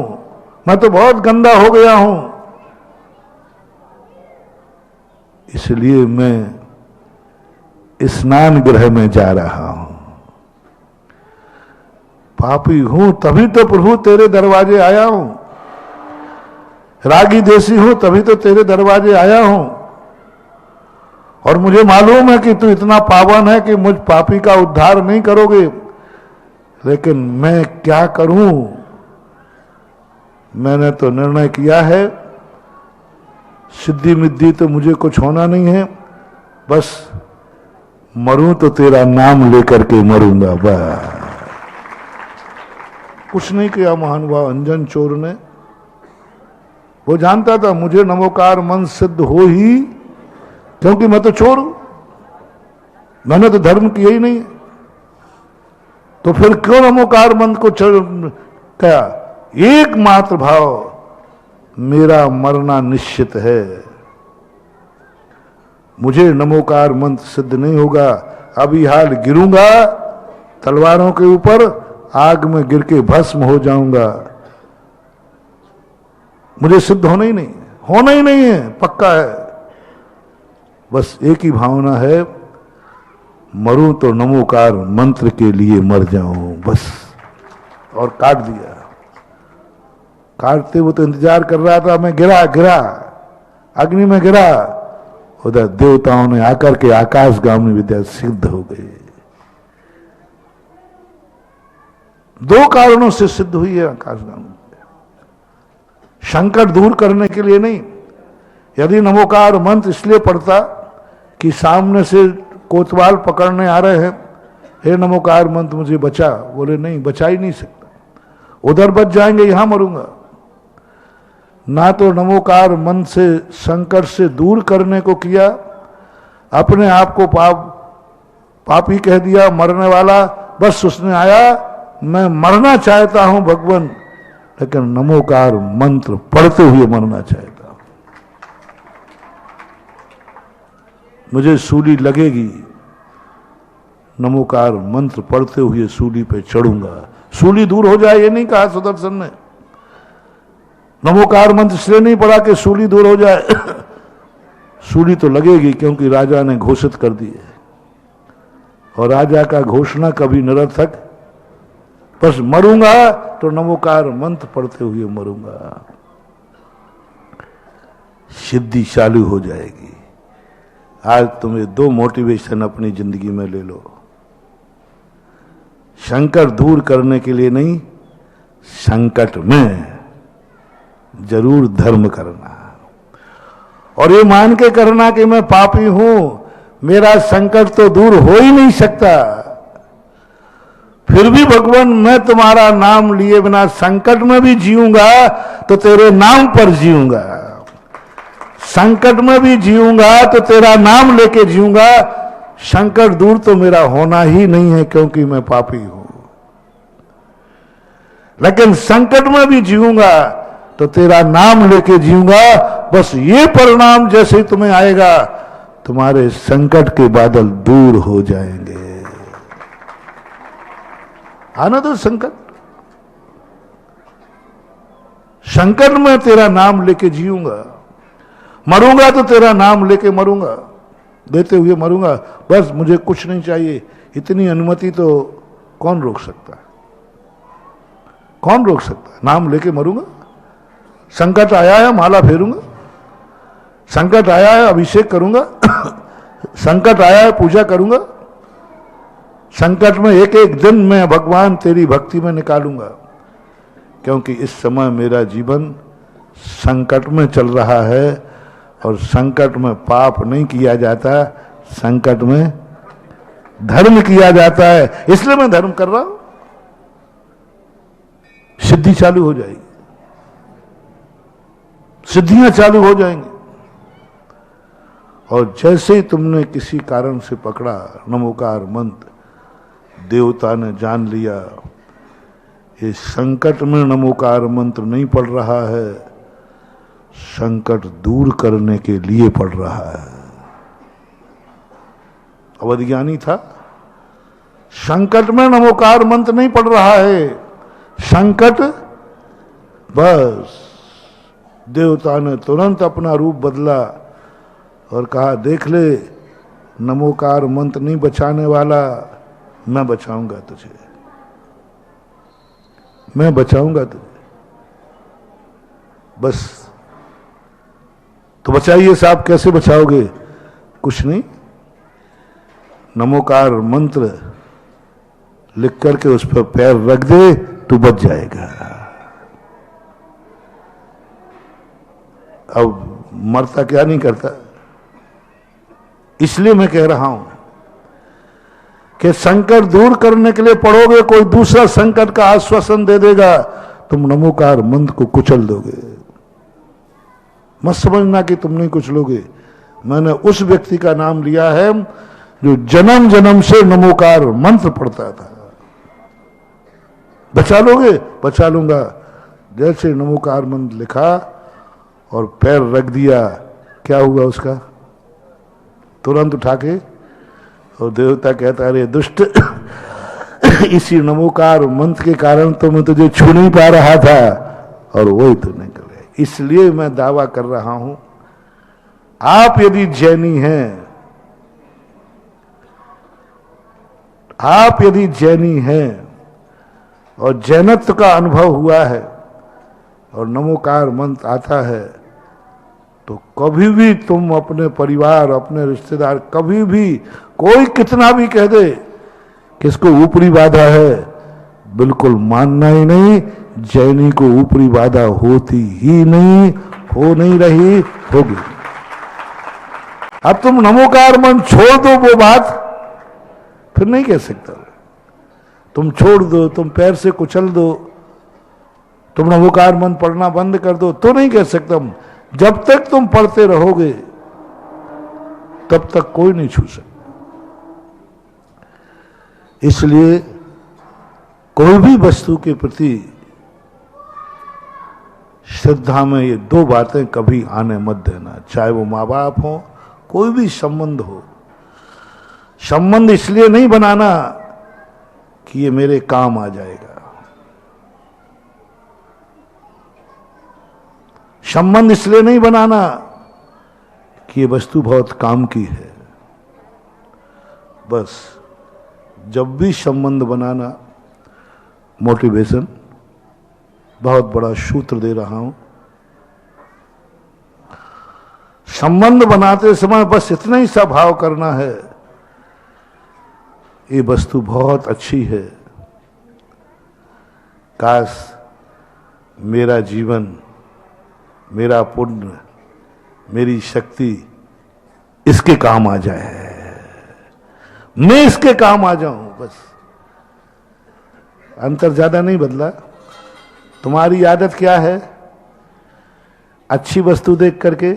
मैं तो बहुत गंदा हो गया हूं, इसलिए मैं स्नान गृह में जा रहा हूं। पापी हूं तभी तो प्रभु तेरे दरवाजे आया हूं, रागी देसी हूं तभी तो तेरे दरवाजे आया हूं। और मुझे मालूम है कि तू इतना पावन है कि मुझ पापी का उद्धार नहीं करोगे, लेकिन मैं क्या करूं? मैंने तो निर्णय किया है, सिद्धि मिद्धि तो मुझे कुछ होना नहीं है, बस मरूं तो तेरा नाम लेकर के मरूंगा। बस कुछ नहीं किया महानुभाव अंजन चोर ने। वो जानता था मुझे नमोकार मंत्र सिद्ध हो ही, क्योंकि मैं तो चोर हूं, मैंने तो धर्म किया ही नहीं। तो फिर क्यों नमोकार मंत्र को क्या? एकमात्र भाव, मेरा मरना निश्चित है, मुझे नमोकार मंत्र सिद्ध नहीं होगा। अभी हाल गिरूंगा तलवारों के ऊपर, आग में गिर के भस्म हो जाऊंगा। मुझे सिद्ध होना ही नहीं है, पक्का है। बस एक ही भावना है, मरूं तो नमोकार मंत्र के लिए मर जाऊं, बस। और काट दिया। काटते वो तो इंतजार कर रहा था, मैं गिरा अग्नि में गिरा, उधर देवताओं ने आकर के आकाशगामी विद्या सिद्ध हो गई। दो कारणों से सिद्ध हुई है आकाशगामी विद्या, संकट दूर करने के लिए नहीं। यदि नमोकार मंत्र इसलिए पढ़ता कि सामने से कोतवाल पकड़ने आ रहे हैं, हे नमोकार मंत्र मुझे बचा, बोले नहीं, बचा ही नहीं सकता, उधर बच जाएंगे, यहां मरूंगा। ना तो नमोकार मंत्र से संकट से दूर करने को किया, अपने आप को पापी कह दिया, मरने वाला। बस उसने आया, मैं मरना चाहता हूं भगवान, लेकिन नमोकार मंत्र पढ़ते हुए मरना चाहता हूं। मुझे सूली लगेगी, नमोकार मंत्र पढ़ते हुए सूली पे चढ़ूंगा। सूली दूर हो जाए ये नहीं कहा सुदर्शन ने, नमोकार मंत्र इसलिए नहीं पढ़ा कि सूली दूर हो जाए। सूली तो लगेगी, क्योंकि राजा ने घोषित कर दी है, और राजा का घोषणा कभी निरर्थक। बस मरूंगा तो नमोकार मंत्र पढ़ते हुए मरूंगा, सिद्धि चालू हो जाएगी। आज तुम्हें दो मोटिवेशन अपनी जिंदगी में ले लो, संकट दूर करने के लिए नहीं, संकट में जरूर धर्म करना, और ये मान के करना कि मैं पापी हूं, मेरा संकट तो दूर हो ही नहीं सकता, फिर भी भगवान मैं तुम्हारा नाम लिए बिना संकट में भी जीऊंगा तो तेरे नाम पर जीऊंगा, संकट में भी जीऊंगा तो तेरा नाम लेके जीऊंगा। संकट दूर तो मेरा होना ही नहीं है, क्योंकि मैं पापी हूं, लेकिन संकट में भी जीऊंगा तो तेरा नाम लेके जीऊंगा। बस ये परिणाम जैसे ही तुम्हें आएगा, तुम्हारे संकट के बादल दूर हो जाएंगे। आना तो संकट, संकट में तेरा नाम लेके जीऊंगा, मरूंगा तो तेरा नाम लेके मरूंगा, देते हुए मरूंगा। बस मुझे कुछ नहीं चाहिए, इतनी अनुमति तो कौन रोक सकता है? कौन रोक सकता है? नाम लेके मरूंगा। संकट आया है माला फेरूंगा, संकट आया है अभिषेक करूंगा, संकट आया है पूजा करूंगा, संकट में एक एक दिन मैं भगवान तेरी भक्ति में निकालूंगा, क्योंकि इस समय मेरा जीवन संकट में चल रहा है, और संकट में पाप नहीं किया जाता, संकट में धर्म किया जाता है। इसलिए मैं धर्म कर रहा हूं, सिद्धि चालू हो जाएगी, सिद्धियां चालू हो जाएंगी। और जैसे ही तुमने किसी कारण से पकड़ा नमोकार मंत्र, देवता ने जान लिया ये संकट में नमोकार मंत्र नहीं पड़ रहा है, संकट दूर करने के लिए पड़ रहा है। अवधिज्ञानी था, संकट में नमोकार मंत्र नहीं पड़ रहा है, संकट बस। देवता ने तुरंत अपना रूप बदला और कहा देख ले, नमोकार मंत्र नहीं बचाने वाला, मैं बचाऊंगा तुझे, मैं बचाऊंगा तुझे। बस तो बचाइए साहब, कैसे बचाओगे? कुछ नहीं, नमोकार मंत्र लिख करके उस पर पैर रख दे तो बच जाएगा। अब मरता क्या नहीं करता। इसलिए मैं कह रहा हूं कि संकट दूर करने के लिए पढ़ोगे, कोई दूसरा संकट का आश्वासन दे देगा, तुम नमोकार मंत्र को कुचल दोगे। मत समझना कि तुम नहीं कुचलोगे। मैंने उस व्यक्ति का नाम लिया है जो जन्म जन्म से नमोकार मंत्र पढ़ता था। बचा लोगे? बचा लूंगा। जैसे नमोकार मंत्र लिखा और पैर रख दिया, क्या हुआ उसका? तुरंत उठा के, और देवता कहता अरे दुष्ट, इसी नमोकार मंत्र के कारण तो मैं तुझे छू नहीं पा रहा था, और वही तो निकले। इसलिए मैं दावा कर रहा हूं, आप यदि जैनी हैं, आप यदि जैनी हैं और जैनत्व का अनुभव हुआ है और नमोकार मंत्र आता है, तो कभी भी तुम अपने परिवार, अपने रिश्तेदार, कभी भी कोई कितना भी कह दे कि इसको ऊपरी बाधा है, बिल्कुल मानना ही नहीं। जैनी को ऊपरी बाधा होती ही नहीं, हो नहीं रही, होगी। अब तुम नमोकार मंत्र छोड़ दो, वो बात फिर नहीं कह सकता। तुम छोड़ दो, तुम पैर से कुचल दो, तुम नमोकार मंत्र पढ़ना बंद कर दो, तो नहीं कह सकता। जब तक तुम पढ़ते रहोगे तब तक कोई नहीं छू सकता। इसलिए कोई भी वस्तु के प्रति श्रद्धा में ये दो बातें कभी आने मत देना, चाहे वो माँ बाप हो, कोई भी संबंध हो। संबंध इसलिए नहीं बनाना कि ये मेरे काम आ जाएगा, संबंध इसलिए नहीं बनाना कि ये वस्तु बहुत काम की है। बस जब भी संबंध बनाना, मोटिवेशन, बहुत बड़ा सूत्र दे रहा हूं, संबंध बनाते समय बस इतना ही सा भाव करना है, ये वस्तु बहुत अच्छी है, काश मेरा जीवन, मेरा पुण्य, मेरी शक्ति इसके काम आ जाए, मैं इसके काम आ जाऊं। बस अंतर ज्यादा नहीं बदला। तुम्हारी आदत क्या है? अच्छी वस्तु देख करके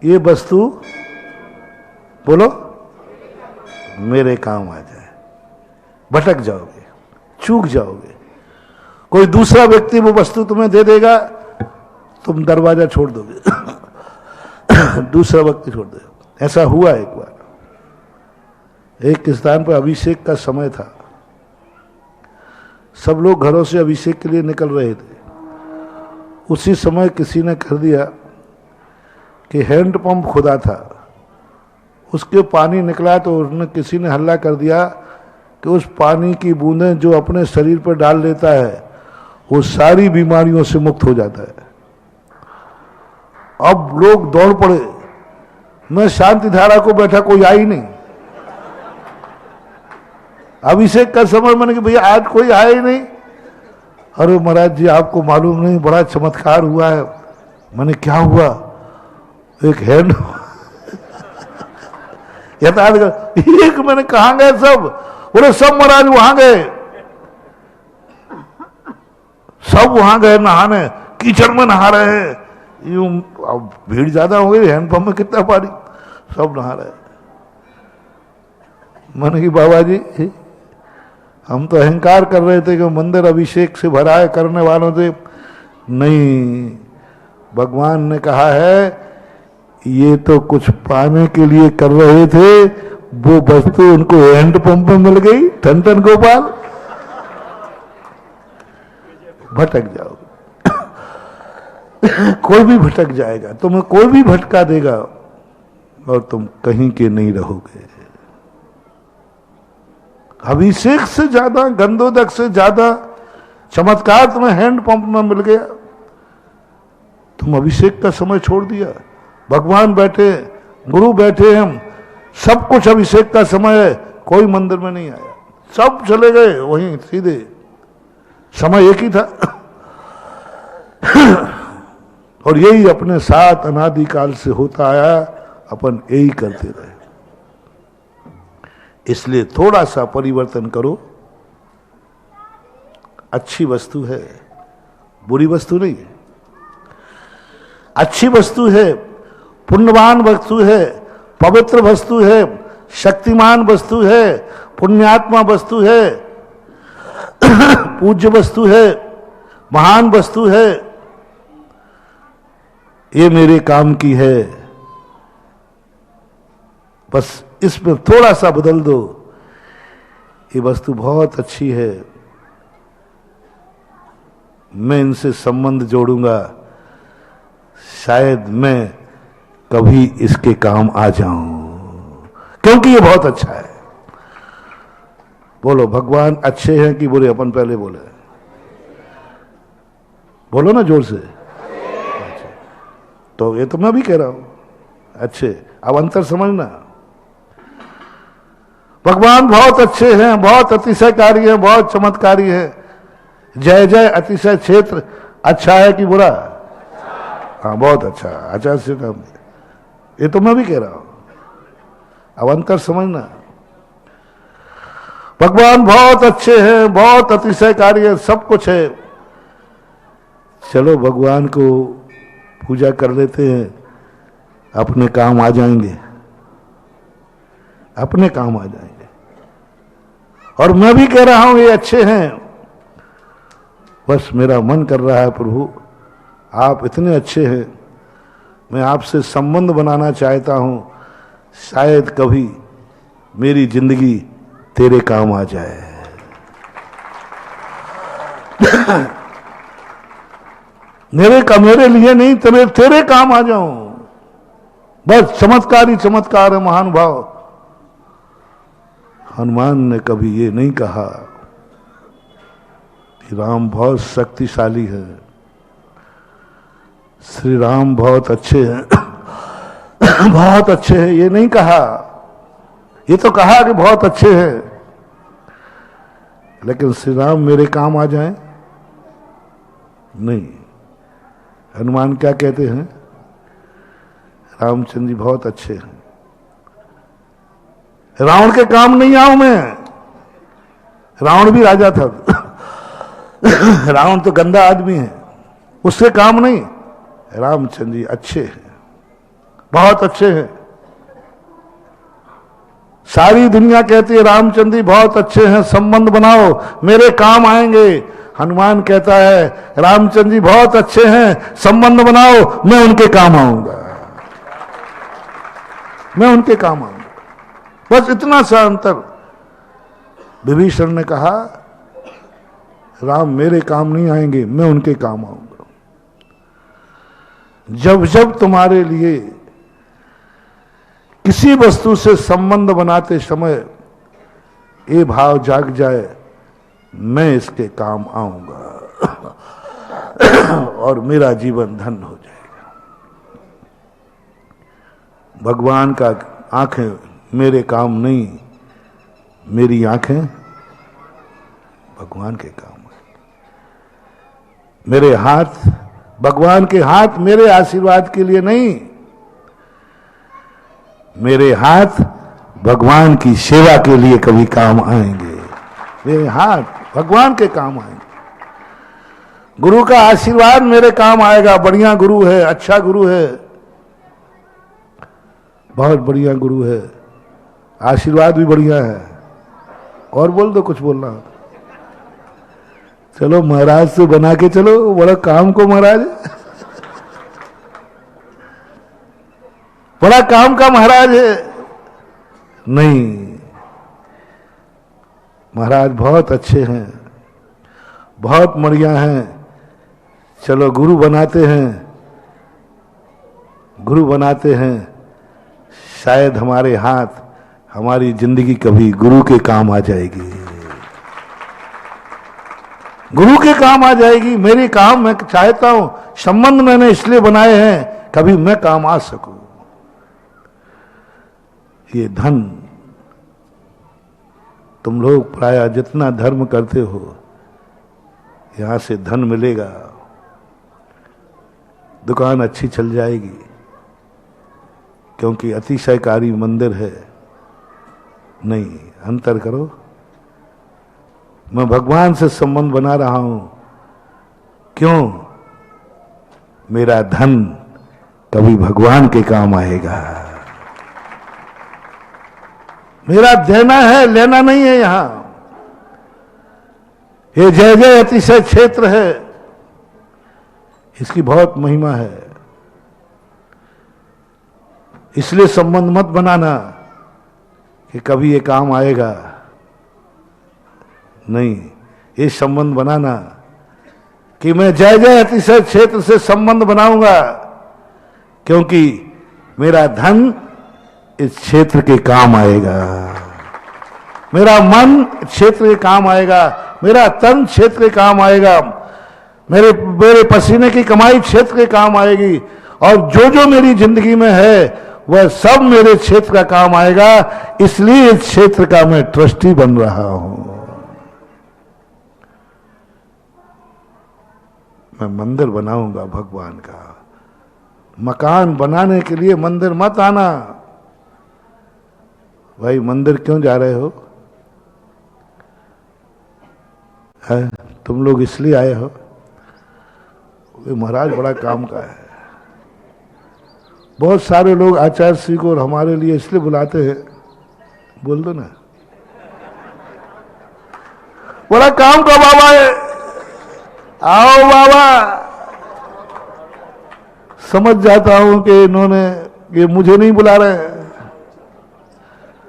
ये वस्तु बोलो मेरे काम आ जाए, भटक जाओगे, चूक जाओगे। कोई दूसरा व्यक्ति वो वस्तु तुम्हें दे देगा, तुम दरवाजा छोड़ दोगे, दूसरा व्यक्ति छोड़ दोगे। ऐसा हुआ एक बार, एक स्थान पर अभिषेक का समय था, सब लोग घरों से अभिषेक के लिए निकल रहे थे। उसी समय किसी ने कर दिया कि हैंडपंप खुदा था, उसके पानी निकला, तो उसने किसी ने हल्ला कर दिया कि उस पानी की बूंदें जो अपने शरीर पर डाल लेता है वो सारी बीमारियों से मुक्त हो जाता है। अब लोग दौड़ पड़े, मैं शांति धारा को बैठा, कोई आई नहीं। अभिषेक का समय, मैंने कि भैया आज कोई आया ही नहीं। अरे महाराज जी आपको मालूम नहीं, बड़ा चमत्कार हुआ है। मैंने क्या हुआ? एक हैंड एक, मैंने कहा गए सब? बोले सब महाराज वहां गए, सब वहां गए नहाने, कीचड़ में नहा रहे हैं। यूं अब भीड़ ज्यादा हो गई, हैंडपंप में कितना पानी, सब नहा रहे। मैंने कि बाबा जी हम तो अहंकार कर रहे थे कि मंदिर अभिषेक से भरा है करने वालों से। नहीं, भगवान ने कहा है ये तो कुछ पाने के लिए कर रहे थे, वो वस्तु उनको हैंड पंप में मिल गई। ठन ठन गोपाल, भटक जाओगे। कोई भी भटक जाएगा, तुम्हें कोई भी भटका देगा और तुम कहीं के नहीं रहोगे। अभिषेक से ज्यादा, गंधोदक से ज्यादा चमत्कार तुम्हें हैंड पंप में मिल गया। तुम अभिषेक का समय छोड़ दिया। भगवान बैठे, गुरु बैठे, हम सब कुछ अभिषेक का समय है, कोई मंदिर में नहीं आया, सब चले गए वहीं सीधे। समय एक ही था। और यही अपने साथ अनादिकाल से होता आया, अपन यही करते रहे। इसलिए थोड़ा सा परिवर्तन करो। अच्छी वस्तु है, बुरी वस्तु नहीं है। अच्छी वस्तु है, पुण्यवान वस्तु है, पवित्र वस्तु है, शक्तिमान वस्तु है, पुण्यात्मा वस्तु है, पूज्य वस्तु है, महान वस्तु है। ये मेरे काम की है, बस इसमें थोड़ा सा बदल दो। ये वस्तु बहुत अच्छी है, मैं इनसे संबंध जोड़ूंगा, शायद मैं कभी इसके काम आ जाऊं, क्योंकि ये बहुत अच्छा है। बोलो भगवान अच्छे हैं कि बुरे? अपन पहले बोले, बोलो ना जोर से। अच्छा। तो ये तो मैं भी कह रहा हूं अच्छे। अब अंतर समझना। भगवान बहुत अच्छे हैं, बहुत अतिशयकारी है, बहुत चमत्कारी है। जय जय अतिशय क्षेत्र अच्छा है कि बुरा? हाँ बहुत अच्छा। अच्छा से काम, ये तो मैं भी कह रहा हूं। अब अंतर समझना। भगवान बहुत अच्छे हैं, बहुत अतिशयकारी है, सब कुछ है। चलो भगवान को पूजा कर लेते हैं, अपने काम आ जाएंगे, अपने काम आ जाएंगे। और मैं भी कह रहा हूं ये अच्छे हैं, बस मेरा मन कर रहा है प्रभु आप इतने अच्छे हैं, मैं आपसे संबंध बनाना चाहता हूं, शायद कभी मेरी जिंदगी तेरे काम आ जाए। मेरे लिए नहीं, तेरे काम आ जाऊं। बस चमत्कारी चमत्कार है, महान भाव। हनुमान ने कभी ये नहीं कहा कि राम बहुत शक्तिशाली है, श्री राम बहुत अच्छे हैं, बहुत अच्छे हैं, ये नहीं कहा। ये तो कहा कि बहुत अच्छे हैं, लेकिन श्री राम मेरे काम आ जाएं? नहीं। हनुमान क्या कहते हैं? रामचंद्र जी बहुत अच्छे हैं, रावण के काम नहीं आऊं मैं। रावण भी राजा था। रावण तो गंदा आदमी है, उससे काम नहीं। रामचंद्र जी अच्छे हैं, बहुत अच्छे हैं। सारी दुनिया कहती है रामचंद्र जी बहुत अच्छे हैं, संबंध बनाओ मेरे काम आएंगे। हनुमान कहता है रामचंद्र जी बहुत अच्छे हैं, संबंध बनाओ मैं उनके काम आऊंगा, मैं उनके काम आऊंगा। बस इतना सा अंतर। विभीषण ने कहा राम मेरे काम नहीं आएंगे, मैं उनके काम आऊंगा। जब जब तुम्हारे लिए किसी वस्तु से संबंध बनाते समय ये भाव जाग जाए मैं इसके काम आऊंगा और मेरा जीवन धन्य हो जाएगा। भगवान का आंखें मेरे काम नहीं, मेरी आंखें भगवान के काम है। मेरे हाथ, भगवान के हाथ मेरे आशीर्वाद के लिए नहीं, मेरे हाथ भगवान की सेवा के लिए कभी काम आएंगे। मेरे हाथ भगवान के काम आएंगे। गुरु का आशीर्वाद मेरे काम आएगा। बढ़िया गुरु है, अच्छा गुरु है, बहुत बढ़िया गुरु है, आशीर्वाद भी बढ़िया है। और बोल दो, कुछ बोलना। चलो महाराज से बना के चलो, बड़ा काम को महाराज, बड़ा काम का महाराज है। नहीं, महाराज बहुत अच्छे हैं, बहुत बढ़िया हैं, चलो गुरु बनाते हैं, गुरु बनाते हैं। शायद हमारे हाथ, हमारी जिंदगी कभी गुरु के काम आ जाएगी, गुरु के काम आ जाएगी। मेरे काम मैं चाहता हूं, संबंध मैंने इसलिए बनाए हैं कभी मैं काम आ सकूं। ये धन, तुम लोग प्राय जितना धर्म करते हो, यहां से धन मिलेगा, दुकान अच्छी चल जाएगी, क्योंकि अतिशयकारी मंदिर है। नहीं, अंतर करो। मैं भगवान से संबंध बना रहा हूं, क्यों? मेरा धन कभी भगवान के काम आएगा। मेरा देना है, लेना नहीं है। यहां ये जय जय अतिशय क्षेत्र है, इसकी बहुत महिमा है। इसलिए संबंध मत बनाना कि कभी ये काम आएगा। नहीं, ये संबंध बनाना कि मैं जय जय अतिशय क्षेत्र से संबंध बनाऊंगा, क्योंकि मेरा धन इस क्षेत्र के काम आएगा, मेरा मन क्षेत्र के काम आएगा, मेरा तन क्षेत्र के काम आएगा, मेरे पसीने की कमाई क्षेत्र के काम आएगी, और जो जो मेरी जिंदगी में है वह सब मेरे क्षेत्र का काम आएगा। इसलिए इस क्षेत्र का मैं ट्रस्टी बन रहा हूं। मैं मंदिर बनाऊंगा भगवान का। मकान बनाने के लिए मंदिर मत आना। भाई मंदिर क्यों जा रहे हो? है? तुम लोग इसलिए आए हो? महाराज बड़ा काम का है। बहुत सारे लोग आचार्य श्री को और हमारे लिए इसलिए बुलाते हैं, बोल दो ना, बड़ा काम का बाबा है, आओ बाबा। समझ जाता हूं कि इन्होंने, ये मुझे नहीं बुला रहे हैं,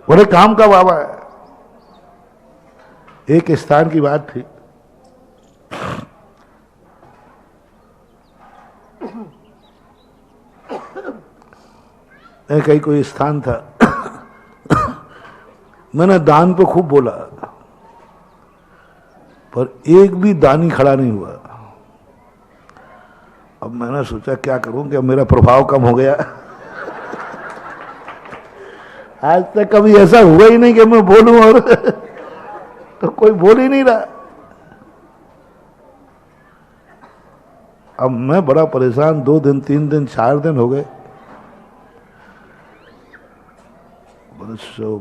बड़े काम का बाबा है। एक स्थान की बात थी, कहीं कोई स्थान था, मैंने दान पे खूब बोला, पर एक भी दानी खड़ा नहीं हुआ। अब मैंने सोचा क्या करूं कि अब मेरा प्रभाव कम हो गया। आज तक कभी ऐसा हुआ ही नहीं कि मैं बोलूं और तो कोई बोल ही नहीं रहा। अब मैं बड़ा परेशान, 2 दिन 3 दिन 4 दिन हो गए।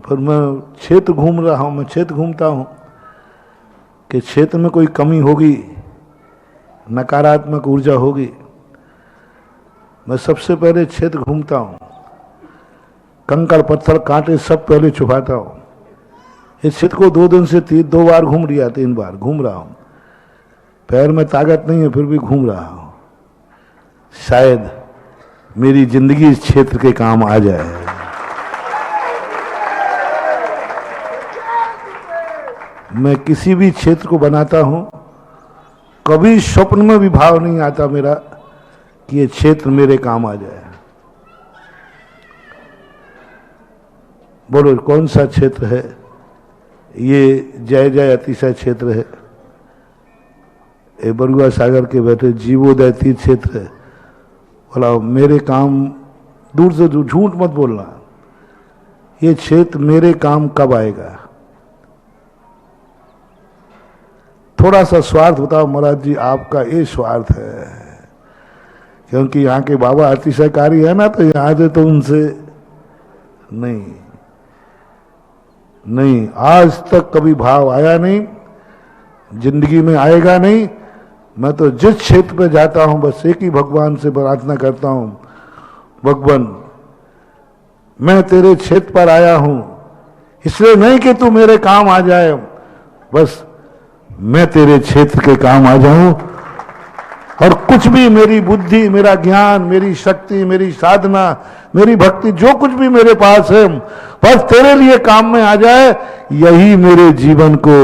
फिर मैं क्षेत्र घूम रहा हूं, मैं क्षेत्र घूमता हूं कि क्षेत्र में कोई कमी होगी, नकारात्मक ऊर्जा होगी। मैं सबसे पहले क्षेत्र घूमता हूं, कंकड़ पत्थर कांटे सब पहले छुपाता हूं। इस क्षेत्र को 2 दिन से 2 बार घूम लिया, 3 बार घूम रहा हूं। पैर में ताकत नहीं है फिर भी घूम रहा हूं। शायद मेरी जिंदगी इस क्षेत्र के काम आ जाए। मैं किसी भी क्षेत्र को बनाता हूं, कभी स्वप्न में भी भाव नहीं आता मेरा कि ये क्षेत्र मेरे काम आ जाए। बोलो कौन सा क्षेत्र है? ये जय जय अतिशय क्षेत्र है। ये बरुआ सागर के बैठे जीवोदय तीर्थ क्षेत्र है। बोला मेरे काम, दूर से दूर झूठ मत बोलना, ये क्षेत्र मेरे काम कब आएगा? थोड़ा सा स्वार्थ बताओ महाराज जी, आपका ये स्वार्थ है, क्योंकि यहाँ के बाबा अतिशयकारी है ना, तो यहाँ से तो उनसे नहीं, आज तक कभी भाव आया नहीं, जिंदगी में आएगा नहीं। मैं तो जिस क्षेत्र पे जाता हूं बस एक ही भगवान से प्रार्थना करता हूं, भगवान मैं तेरे क्षेत्र पर आया हूं, इसलिए नहीं कि तू मेरे काम आ जाए, बस मैं तेरे क्षेत्र के काम आ जाऊं और कुछ भी मेरी बुद्धि, मेरा ज्ञान, मेरी शक्ति, मेरी साधना, मेरी भक्ति, जो कुछ भी मेरे पास है बस तेरे लिए काम में आ जाए, यही मेरे जीवन को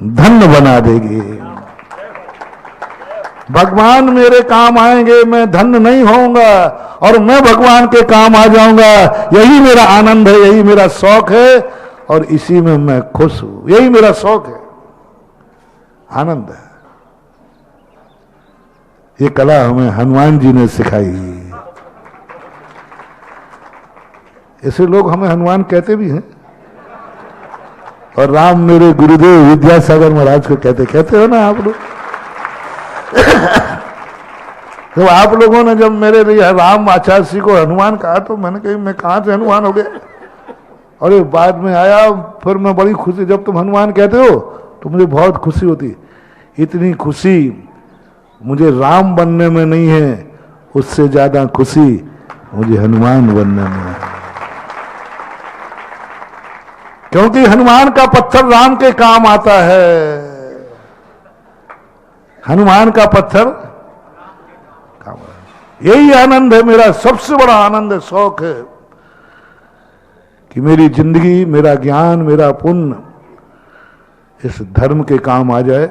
धन्य बना देगी। भगवान मेरे काम आएंगे, मैं धन्य नहीं होऊंगा और मैं भगवान के काम आ जाऊंगा, यही मेरा आनंद है, यही मेरा शौक है और इसी में मैं खुश हूं। यही मेरा शौक है, आनंद है। ये कला हमें हनुमान जी ने सिखाई। ऐसे लोग हमें हनुमान कहते भी हैं और राम मेरे गुरुदेव विद्यासागर महाराज को कहते हो ना आप लोग। तो आप लोगों ने जब मेरे लिए राम आचार्य जी को हनुमान कहा तो मैंने कही मैं कहां से हनुमान हो गया, और ये बाद में आया, फिर मैं बड़ी खुशी, जब तुम हनुमान कहते हो तो मुझे बहुत खुशी होती। इतनी खुशी मुझे राम बनने में नहीं है, उससे ज्यादा खुशी मुझे हनुमान बनने में है, क्योंकि हनुमान का पत्थर राम के काम आता है। हनुमान का पत्थर काम आता है। यही आनंद है मेरा, सबसे बड़ा आनंद है, शौक है कि मेरी जिंदगी, मेरा ज्ञान, मेरा पुण्य इस धर्म के काम आ जाए,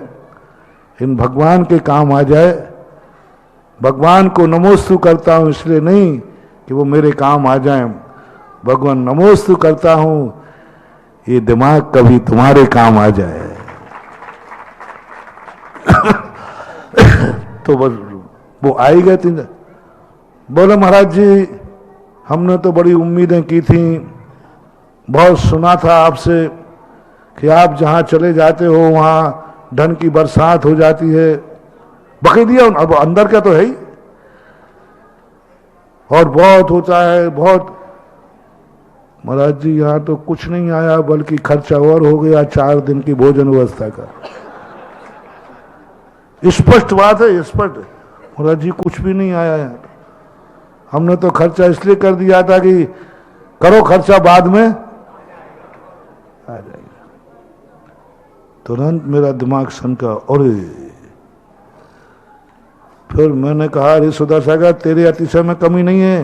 इन भगवान के काम आ जाए। भगवान को नमोस्तु करता हूं इसलिए नहीं कि वो मेरे काम आ जाएं, भगवान नमोस्तु करता हूं ये दिमाग कभी तुम्हारे काम आ जाए। तो बस वो आ ही गए 3 दिन। बोले महाराज जी हमने तो बड़ी उम्मीदें की थी, बहुत सुना था आपसे कि आप जहां चले जाते हो वहां धन की बरसात हो जाती है। बकरी दिया, अब अंदर का तो है ही, और बहुत होता है बहुत। महाराज जी यहां तो कुछ नहीं आया, बल्कि खर्चा और हो गया 4 दिन की भोजन व्यवस्था का। स्पष्ट बात है, स्पष्ट। महाराज जी कुछ भी नहीं आया यार, हमने तो खर्चा इसलिए कर दिया था कि करो खर्चा बाद में आ जाएगा। तुरंत मेरा दिमाग सनका, और फिर मैंने कहा अरे सुदर्शा तेरे अतिशय में कमी नहीं है,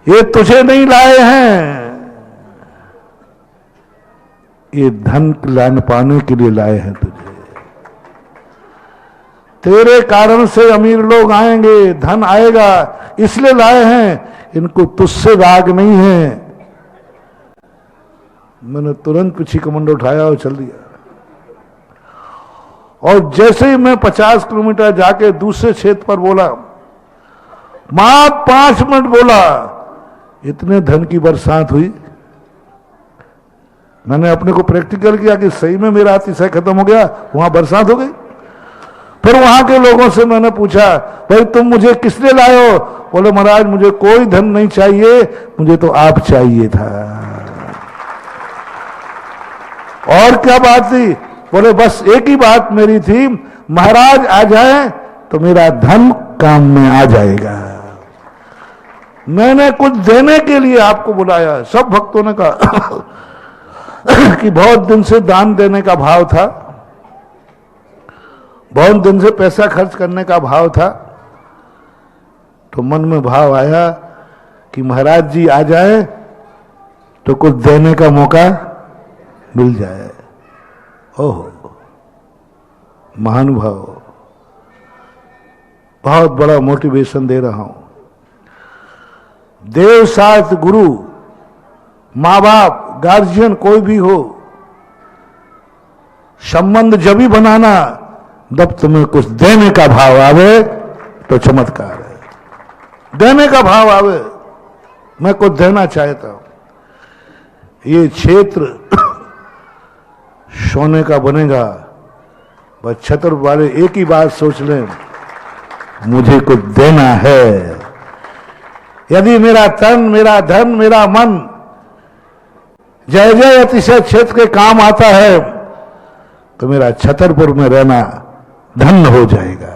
ये तुझे नहीं लाए हैं, ये धन लाने पाने के लिए लाए हैं तुझे। तेरे कारण से अमीर लोग आएंगे, धन आएगा, इसलिए लाए हैं, इनको तुझसे राग नहीं है। मैंने तुरंत पीछे कमंड उठाया और चल दिया। और जैसे ही मैं 50 किलोमीटर जाके दूसरे क्षेत्र पर बोला, मात्र 5 मिनट बोला, इतने धन की बरसात हुई। मैंने अपने को प्रैक्टिकल किया कि सही में मेरा अतिशय खत्म हो गया, वहां बरसात हो गई। फिर वहां के लोगों से मैंने पूछा भाई तुम मुझे किस लिए लाए हो? बोले महाराज मुझे कोई धन नहीं चाहिए, मुझे तो आप चाहिए था। और क्या बात थी? बोले बस एक ही बात मेरी थी, महाराज आ जाए तो मेरा धन काम में आ जाएगा। मैंने कुछ देने के लिए आपको बुलाया। सब भक्तों ने कहा कि बहुत दिन से दान देने का भाव था, बहुत दिन से पैसा खर्च करने का भाव था। तो मन में भाव आया कि महाराज जी आ जाए तो कुछ देने का मौका मिल जाए। ओह महानुभाव, बहुत बड़ा मोटिवेशन दे रहा हूं। देव शास्त्र गुरु, माँ बाप, गार्जियन कोई भी हो, संबंध जब भी बनाना जब तुम्हें कुछ देने का भाव आवे तो चमत्कार है। देने का भाव आवे, मैं कुछ देना चाहता हूं। ये क्षेत्र सोने का बनेगा, बस छत्र वाले एक ही बात सोच लें, मुझे कुछ देना है। यदि मेरा तन, मेरा धन, मेरा मन जय जय अतिशय क्षेत्र के काम आता है तो मेरा छतरपुर में रहना धन्य हो जाएगा।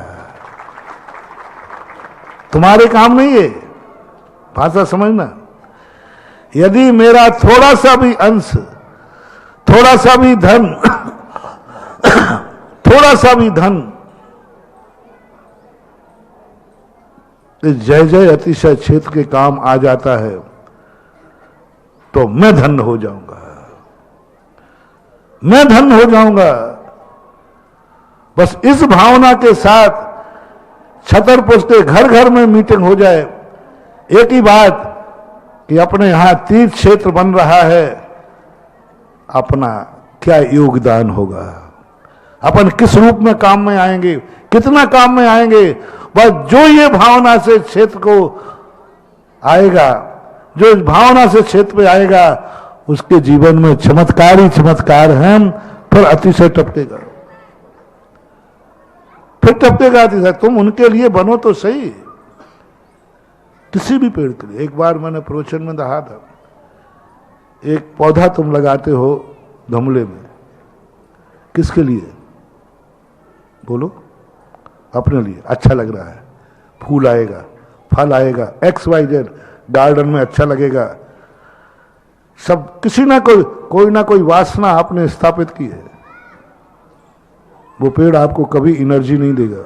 तुम्हारे काम नहीं है, भाषा समझना। यदि मेरा थोड़ा सा भी अंश, थोड़ा सा भी धन थोड़ा सा भी धन इस जय जय अतिशय क्षेत्र के काम आ जाता है तो मैं धन्य हो जाऊंगा, मैं धन्य हो जाऊंगा। बस इस भावना के साथ छतरपुर के घर घर में मीटिंग हो जाए। एक ही बात कि अपने यहां तीर्थ क्षेत्र बन रहा है, अपना क्या योगदान होगा, अपन किस रूप में काम में आएंगे, कितना काम में आएंगे। बस जो ये भावना से क्षेत्र को आएगा, जो इस भावना से क्षेत्र पे आएगा, उसके जीवन में चमत्कार ही चमत्कार हैं। फिर अतिशय टपकेगा, फिर टपकेगा अतिशय। तुम उनके लिए बनो तो सही, किसी भी पेड़ के लिए। एक बार मैंने प्रवचन में कहा था, एक पौधा तुम लगाते हो गमले में, किसके लिए? बोलो, अपने लिए। अच्छा लग रहा है, फूल आएगा, फल आएगा, XYZ, गार्डन में अच्छा लगेगा। सब किसी ना कोई ना कोई वासना आपने स्थापित की है। वो पेड़ आपको कभी एनर्जी नहीं देगा,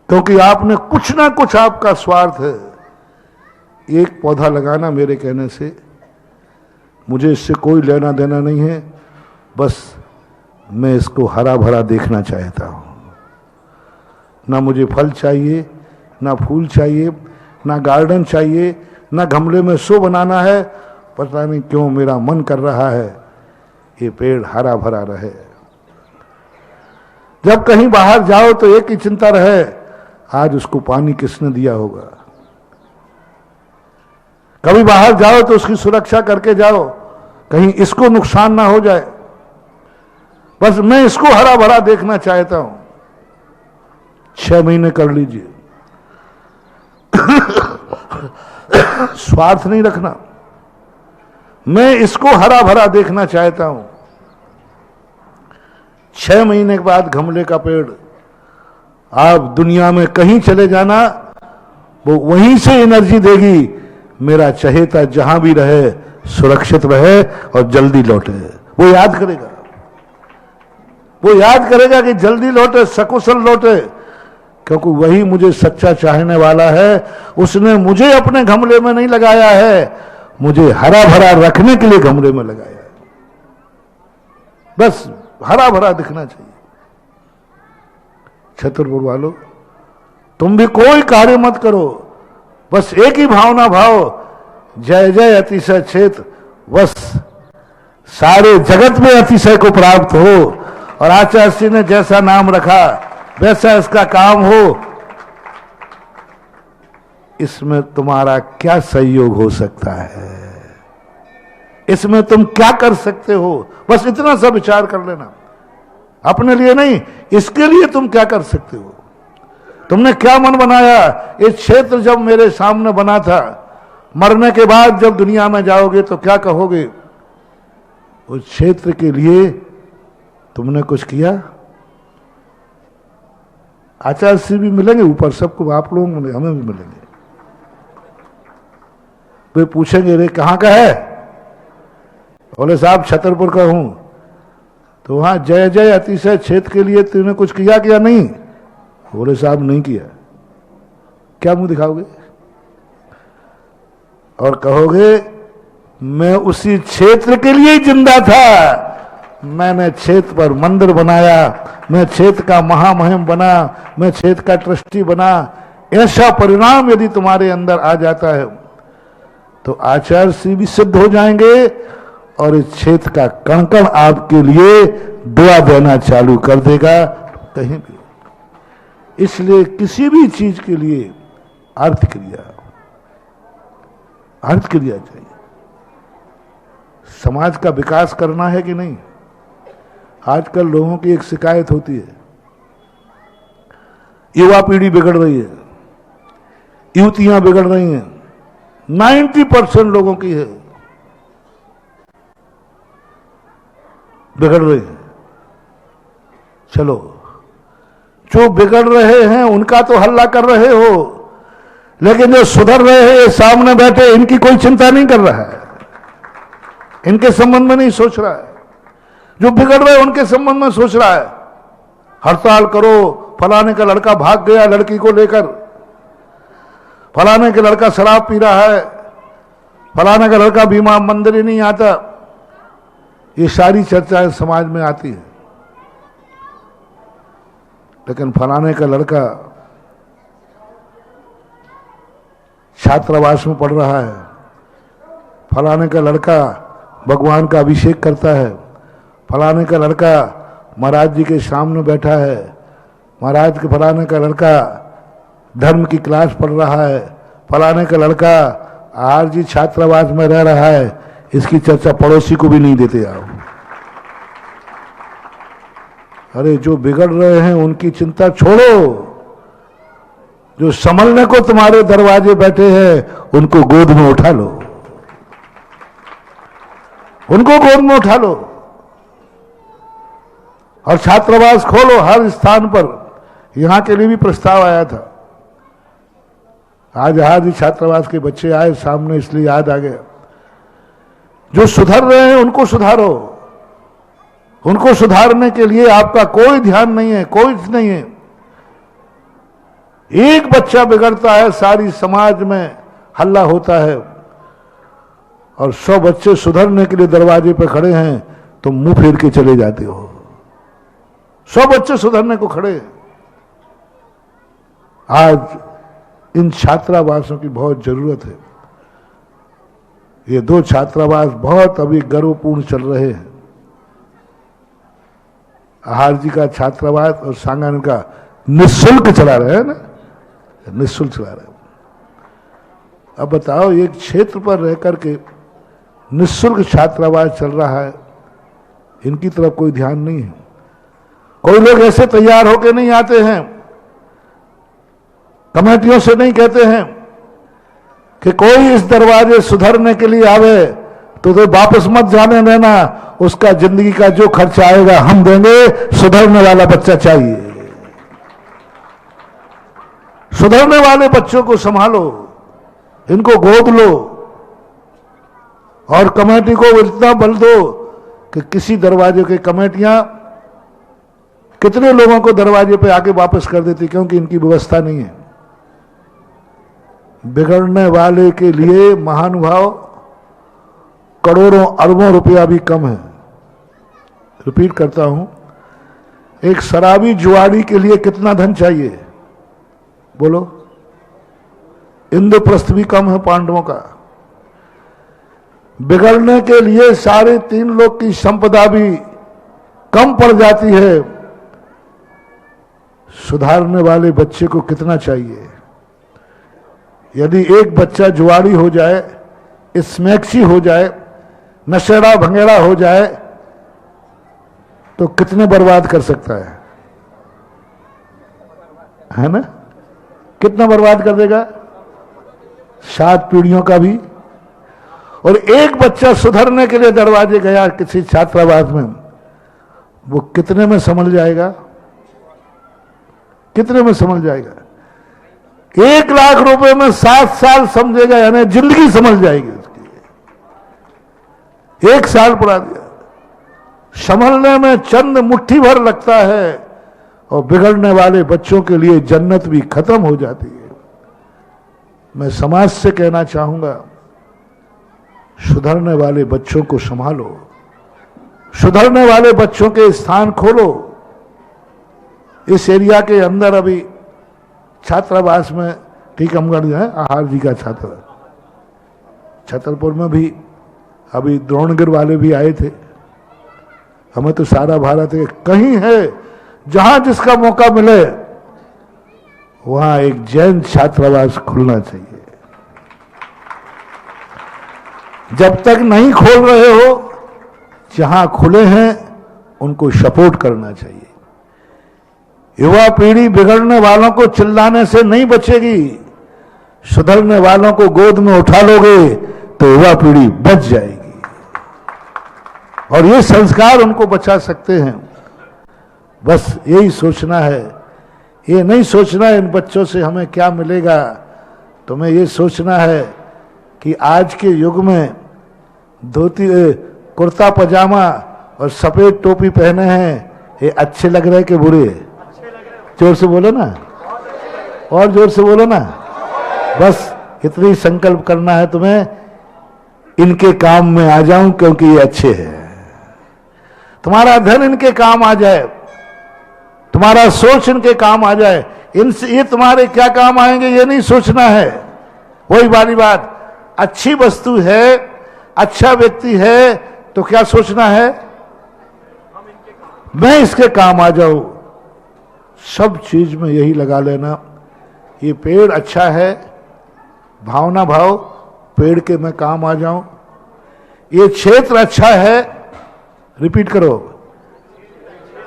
क्योंकि आपने कुछ ना कुछ आपका स्वार्थ है। एक पौधा लगाना मेरे कहने से, मुझे इससे कोई लेना देना नहीं है, बस मैं इसको हरा भरा देखना चाहता हूं। ना मुझे फल चाहिए, ना फूल चाहिए, ना गार्डन चाहिए, ना गमले में शो बनाना है। पता नहीं क्यों मेरा मन कर रहा है ये पेड़ हरा भरा रहे। जब कहीं बाहर जाओ तो एक ही चिंता रहे, आज उसको पानी किसने दिया होगा। कभी बाहर जाओ तो उसकी सुरक्षा करके जाओ, कहीं इसको नुकसान ना हो जाए। बस मैं इसको हरा भरा देखना चाहता हूं। 6 महीने कर लीजिए, स्वार्थ नहीं रखना। मैं इसको हरा भरा देखना चाहता हूं। 6 महीने के बाद गमले का पेड़, आप दुनिया में कहीं चले जाना, वो वहीं से एनर्जी देगी। मेरा चहेता जहां भी रहे सुरक्षित रहे और जल्दी लौटे। वो याद करेगा, वो याद करेगा कि जल्दी लौटे, सकुशल लौटे, क्योंकि वही मुझे सच्चा चाहने वाला है। उसने मुझे अपने गमले में नहीं लगाया है, मुझे हरा भरा रखने के लिए गमले में लगाया है। बस हरा भरा दिखना चाहिए। छतरपुर वालों, तुम भी कोई कार्य मत करो, बस एक ही भावना भाव, जय जय अतिशय क्षेत्र, बस सारे जगत में अतिशय को प्राप्त हो। और आचार्य जी ने जैसा नाम रखा वैसा इसका काम हो। इसमें तुम्हारा क्या सहयोग हो सकता है, इसमें तुम क्या कर सकते हो, बस इतना सा विचार कर लेना। अपने लिए नहीं, इसके लिए तुम क्या कर सकते हो। तुमने क्या मन बनाया। ये क्षेत्र जब मेरे सामने बना था, मरने के बाद जब दुनिया में जाओगे तो क्या कहोगे? उस क्षेत्र के लिए तुमने कुछ किया। आचार्य से भी मिलेंगे ऊपर, सबको आप लोग हमें भी मिलेंगे। वे पूछेंगे, रे कहाँ का है? बोले साहब छतरपुर का हूं। तो वहां जय जय अतिशय क्षेत्र के लिए तूने कुछ किया क्या? नहीं। बोले साहब नहीं किया। क्या मुंह दिखाओगे? और कहोगे मैं उसी क्षेत्र के लिए ही जिंदा था, मैंने क्षेत्र पर मंदिर बनाया, मैं क्षेत्र का महामहिम बना, मैं क्षेत्र का ट्रस्टी बना। ऐसा परिणाम यदि तुम्हारे अंदर आ जाता है तो आचार्य से भी सिद्ध हो जाएंगे और इस क्षेत्र का कण कण आपके लिए दुआ देना चालू कर देगा कहीं भी। इसलिए किसी भी चीज के लिए अर्थ क्रिया चाहिए। समाज का विकास करना है कि नहीं? आजकल लोगों की एक शिकायत होती है, युवा पीढ़ी बिगड़ रही है, युवतियां बिगड़ रही हैं। 90% लोगों की है बिगड़ रही है। चलो, जो बिगड़ रहे हैं उनका तो हल्ला कर रहे हो, लेकिन जो सुधर रहे हैं सामने बैठे, इनकी कोई चिंता नहीं कर रहा है, इनके संबंध में नहीं सोच रहा है। जो बिगड़ रहे उनके संबंध में सोच रहा है। हड़ताल करो, फलाने का लड़का भाग गया लड़की को लेकर, फलाने का लड़का शराब पी रहा है, फलाने का लड़का बीमा मंदिर ही नहीं आता। ये सारी चर्चाएं समाज में आती है। लेकिन फलाने का लड़का छात्रावास में पढ़ रहा है, फलाने का लड़का भगवान का अभिषेक करता है, फलाने का लड़का महाराज जी के सामने बैठा है, महाराज के फलाने का लड़का धर्म की क्लास पढ़ रहा है, फलाने का लड़का आरजी छात्रावास में रह रहा है, इसकी चर्चा पड़ोसी को भी नहीं देते आप। अरे जो बिगड़ रहे हैं उनकी चिंता छोड़ो, जो संभलने को तुम्हारे दरवाजे बैठे हैं उनको गोद में उठा लो, उनको गोद में उठा लो और छात्रावास खोलो हर स्थान पर। यहां के लिए भी प्रस्ताव आया था, आज छात्रावास के बच्चे आए सामने इसलिए याद आ गया। जो सुधर रहे हैं उनको सुधारो, उनको सुधारने के लिए आपका कोई ध्यान नहीं है, कोई नहीं है। एक बच्चा बिगड़ता है सारी समाज में हल्ला होता है, और 100 बच्चे सुधरने के लिए दरवाजे पर खड़े हैं तो मुंह फेर के चले जाते हो। 100 बच्चे सुधरने को खड़े हैं। आज इन छात्रावासों की बहुत जरूरत है। ये 2 छात्रावास बहुत अभी गर्वपूर्ण चल रहे हैं, आहार जी का छात्रावास और सांगानेर का निःशुल्क चला रहे हैं ना, निःशुल्क चला रहे हैं। अब बताओ, एक क्षेत्र पर रह करके निःशुल्क छात्रावास चल रहा है, इनकी तरफ कोई ध्यान नहीं है। कोई लोग ऐसे तैयार होकर नहीं आते हैं, कमेटियों से नहीं कहते हैं कि कोई इस दरवाजे सुधरने के लिए आवे तो वापस मत जाने देना, उसका जिंदगी का जो खर्चा आएगा हम देंगे, सुधरने वाला बच्चा चाहिए। सुधरने वाले बच्चों को संभालो, इनको गोद लो और कमेटी को इतना बल दो कि किसी दरवाजे की कमेटियां कितने लोगों को दरवाजे पे आके वापस कर देती, क्योंकि इनकी व्यवस्था नहीं है। बिगड़ने वाले के लिए महानुभाव करोड़ों अरबों रुपया भी कम है। रिपीट करता हूं, एक शराबी जुआरी के लिए कितना धन चाहिए बोलो? इंद्रप्रस्थ भी कम है पांडवों का। बिगड़ने के लिए 3.5 लोग की संपदा भी कम पड़ जाती है। सुधारने वाले बच्चे को कितना चाहिए? यदि एक बच्चा जुआरी हो जाए, स्मैक्सी हो जाए, नशेड़ा भंगेड़ा हो जाए तो कितने बर्बाद कर सकता है ना? कितना बर्बाद कर देगा? 7 पीढ़ियों का भी। और एक बच्चा सुधरने के लिए दरवाजे गया किसी छात्रावास में, वो कितने में संभल जाएगा? कितने में संभल जाएगा? 1 लाख रुपए में 7 साल समझेगा, यानी जिंदगी संभल जाएगी उसकी। 1 साल पढ़ा दिया। संभलने में चंद मुट्ठी भर लगता है, और बिगड़ने वाले बच्चों के लिए जन्नत भी खत्म हो जाती है। मैं समाज से कहना चाहूंगा, सुधरने वाले बच्चों को संभालो, सुधरने वाले बच्चों के स्थान खोलो। इस एरिया के अंदर अभी छात्रावास में टीकमगढ़ है, आहार जी का छात्रावास, छतरपुर में भी अभी द्रोणगिर वाले भी आए थे। हमें तो सारा भारत है, कहीं है जहां जिसका मौका मिले वहां एक जैन छात्रावास खुलना चाहिए। जब तक नहीं खोल रहे हो, जहां खुले हैं उनको सपोर्ट करना चाहिए। युवा पीढ़ी बिगड़ने वालों को चिल्लाने से नहीं बचेगी। सुधरने वालों को गोद में उठा लोगे तो युवा पीढ़ी बच जाएगी, और ये संस्कार उनको बचा सकते हैं। बस यही सोचना है। ये नहीं सोचना है इन बच्चों से हमें क्या मिलेगा। तुम्हें ये सोचना है कि आज के युग में धोती, कुर्ता पजामा और सफेद टोपी पहने हैं, ये अच्छे लग रहे कि बुरे? जोर से बोलो ना, और जोर से बोलो ना। बस इतनी संकल्प करना है तुम्हें, इनके काम में आ जाऊं क्योंकि ये अच्छे हैं। तुम्हारा धन इनके काम आ जाए, तुम्हारा सोच इनके काम आ जाए। इनसे ये तुम्हारे क्या काम आएंगे ये नहीं सोचना है। वही वाली बात, अच्छी वस्तु है, अच्छा व्यक्ति है, तो क्या सोचना है? मैं इसके काम आ जाऊं। सब चीज में यही लगा लेना। ये पेड़ अच्छा है, भावना भाव, पेड़ के मैं काम आ जाऊं। ये क्षेत्र अच्छा है, रिपीट करो,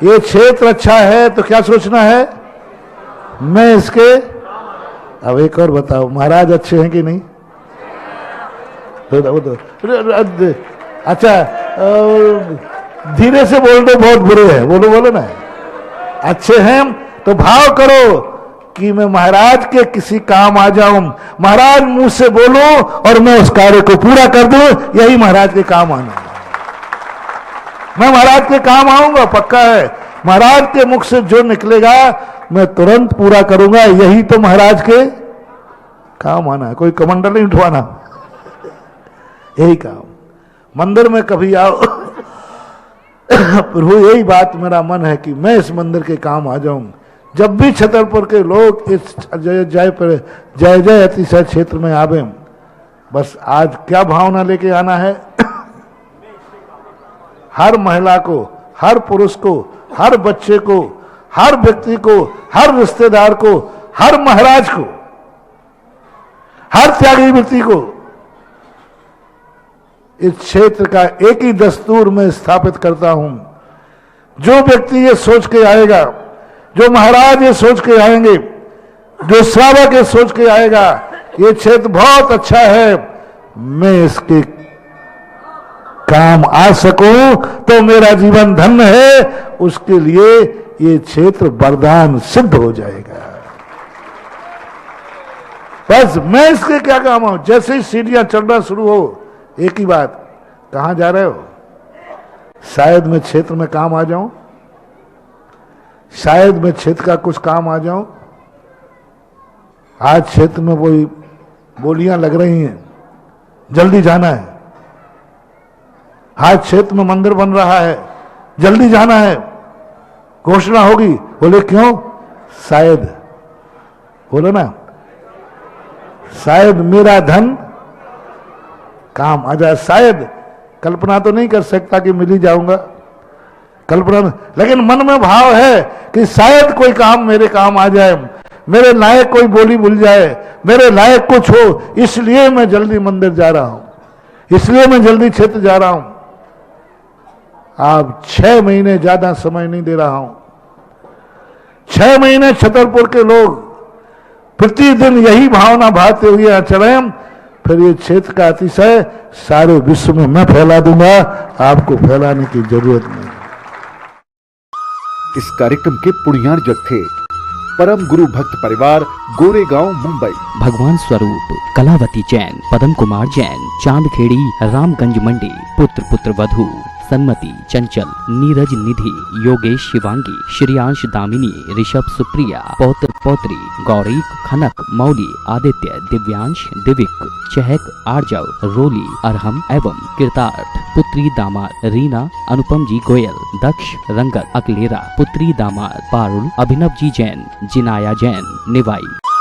ये क्षेत्र अच्छा है, तो क्या सोचना है? मैं इसके। अब एक और बताओ, महाराज अच्छे हैं कि नहीं? अच्छा, धीरे से बोल दो, बहुत बुरे हैं, बोलो बोलो ना। अच्छे हैं तो भाव करो कि मैं महाराज के किसी काम आ जाऊं, महाराज मुंह से बोलो और मैं उस कार्य को पूरा कर दूं, यही महाराज के काम आना। मैं महाराज के काम आऊंगा, पक्का है। महाराज के मुख से जो निकलेगा मैं तुरंत पूरा करूंगा, यही तो महाराज के काम आना है। कोई कमंडल नहीं उठवाना, यही काम। मंदिर में कभी आओ प्रभु, यही बात मेरा मन है कि मैं इस मंदिर के काम आ जाऊं। जब भी छतरपुर के लोग इस जय जय पर जय जय अतिशय क्षेत्र में आवे, बस आज क्या भावना लेके आना है? हर महिला को, हर पुरुष को, हर बच्चे को, हर व्यक्ति को, हर रिश्तेदार को, हर महाराज को, हर त्यागी व्यक्ति को इस क्षेत्र का एक ही दस्तूर में स्थापित करता हूं। जो व्यक्ति ये सोच के आएगा, जो महाराज ये सोच के आएंगे, जो श्रावक ये सोच के आएगा, ये क्षेत्र बहुत अच्छा है, मैं इसके काम आ सकूं तो मेरा जीवन धन्य है, उसके लिए ये क्षेत्र वरदान सिद्ध हो जाएगा। बस मैं इसके क्या काम आऊं? जैसे ही सीढ़ियां चढ़ना शुरू हो, एक ही बात, कहां जा रहे हो? शायद मैं क्षेत्र में काम आ जाऊं, शायद मैं क्षेत्र का कुछ काम आ जाऊं। आज क्षेत्र में कोई बोलियां लग रही हैं, जल्दी जाना है। आज क्षेत्र में मंदिर बन रहा है, जल्दी जाना है। घोषणा होगी, बोले क्यों? शायद, बोलो ना, शायद मेरा धन काम आ जाए। शायद, कल्पना तो नहीं कर सकता कि मिल ही जाऊंगा, कल्पना, लेकिन मन में भाव है कि शायद कोई काम मेरे काम आ जाए, मेरे लायक कोई बोली भूल जाए, मेरे लायक कुछ हो, इसलिए मैं जल्दी मंदिर जा रहा हूं, इसलिए मैं जल्दी क्षेत्र जा रहा हूं। आप 6 महीने ज्यादा समय नहीं दे रहा हूं। 6 महीने छतरपुर के लोग प्रतिदिन यही भावना भाते हुए यहाँ चले, फिर ये क्षेत्र का अतिशय सारे विश्व में मैं फैला दूंगा, आपको फैलाने की जरूरत नहीं। इस कार्यक्रम के पुण्यार्जक थे परम गुरु भक्त परिवार, गोरेगांव, मुंबई। भगवान स्वरूप कलावती जैन, पदम कुमार जैन, चांदखेड़ी, रामगंज मंडी। पुत्र पुत्र वधु सन्मति, चंचल, नीरज निधि, योगेश शिवांगी, श्रेयांश दामिनी, ऋषभ सुप्रिया, पौत्र पौत्री, गौरी, खनक, मौली, आदित्य, दिव्यांश, दिविक, चहक, आर्जव, रोली, अरहम एवं कीर्तार्थ। पुत्री दामाद रीना, अनुपम जी गोयल, दक्ष, रंगत, अकलेरा। पुत्री दामाद पारुल, अभिनव जी जैन, जिनाया जैन, निवाई।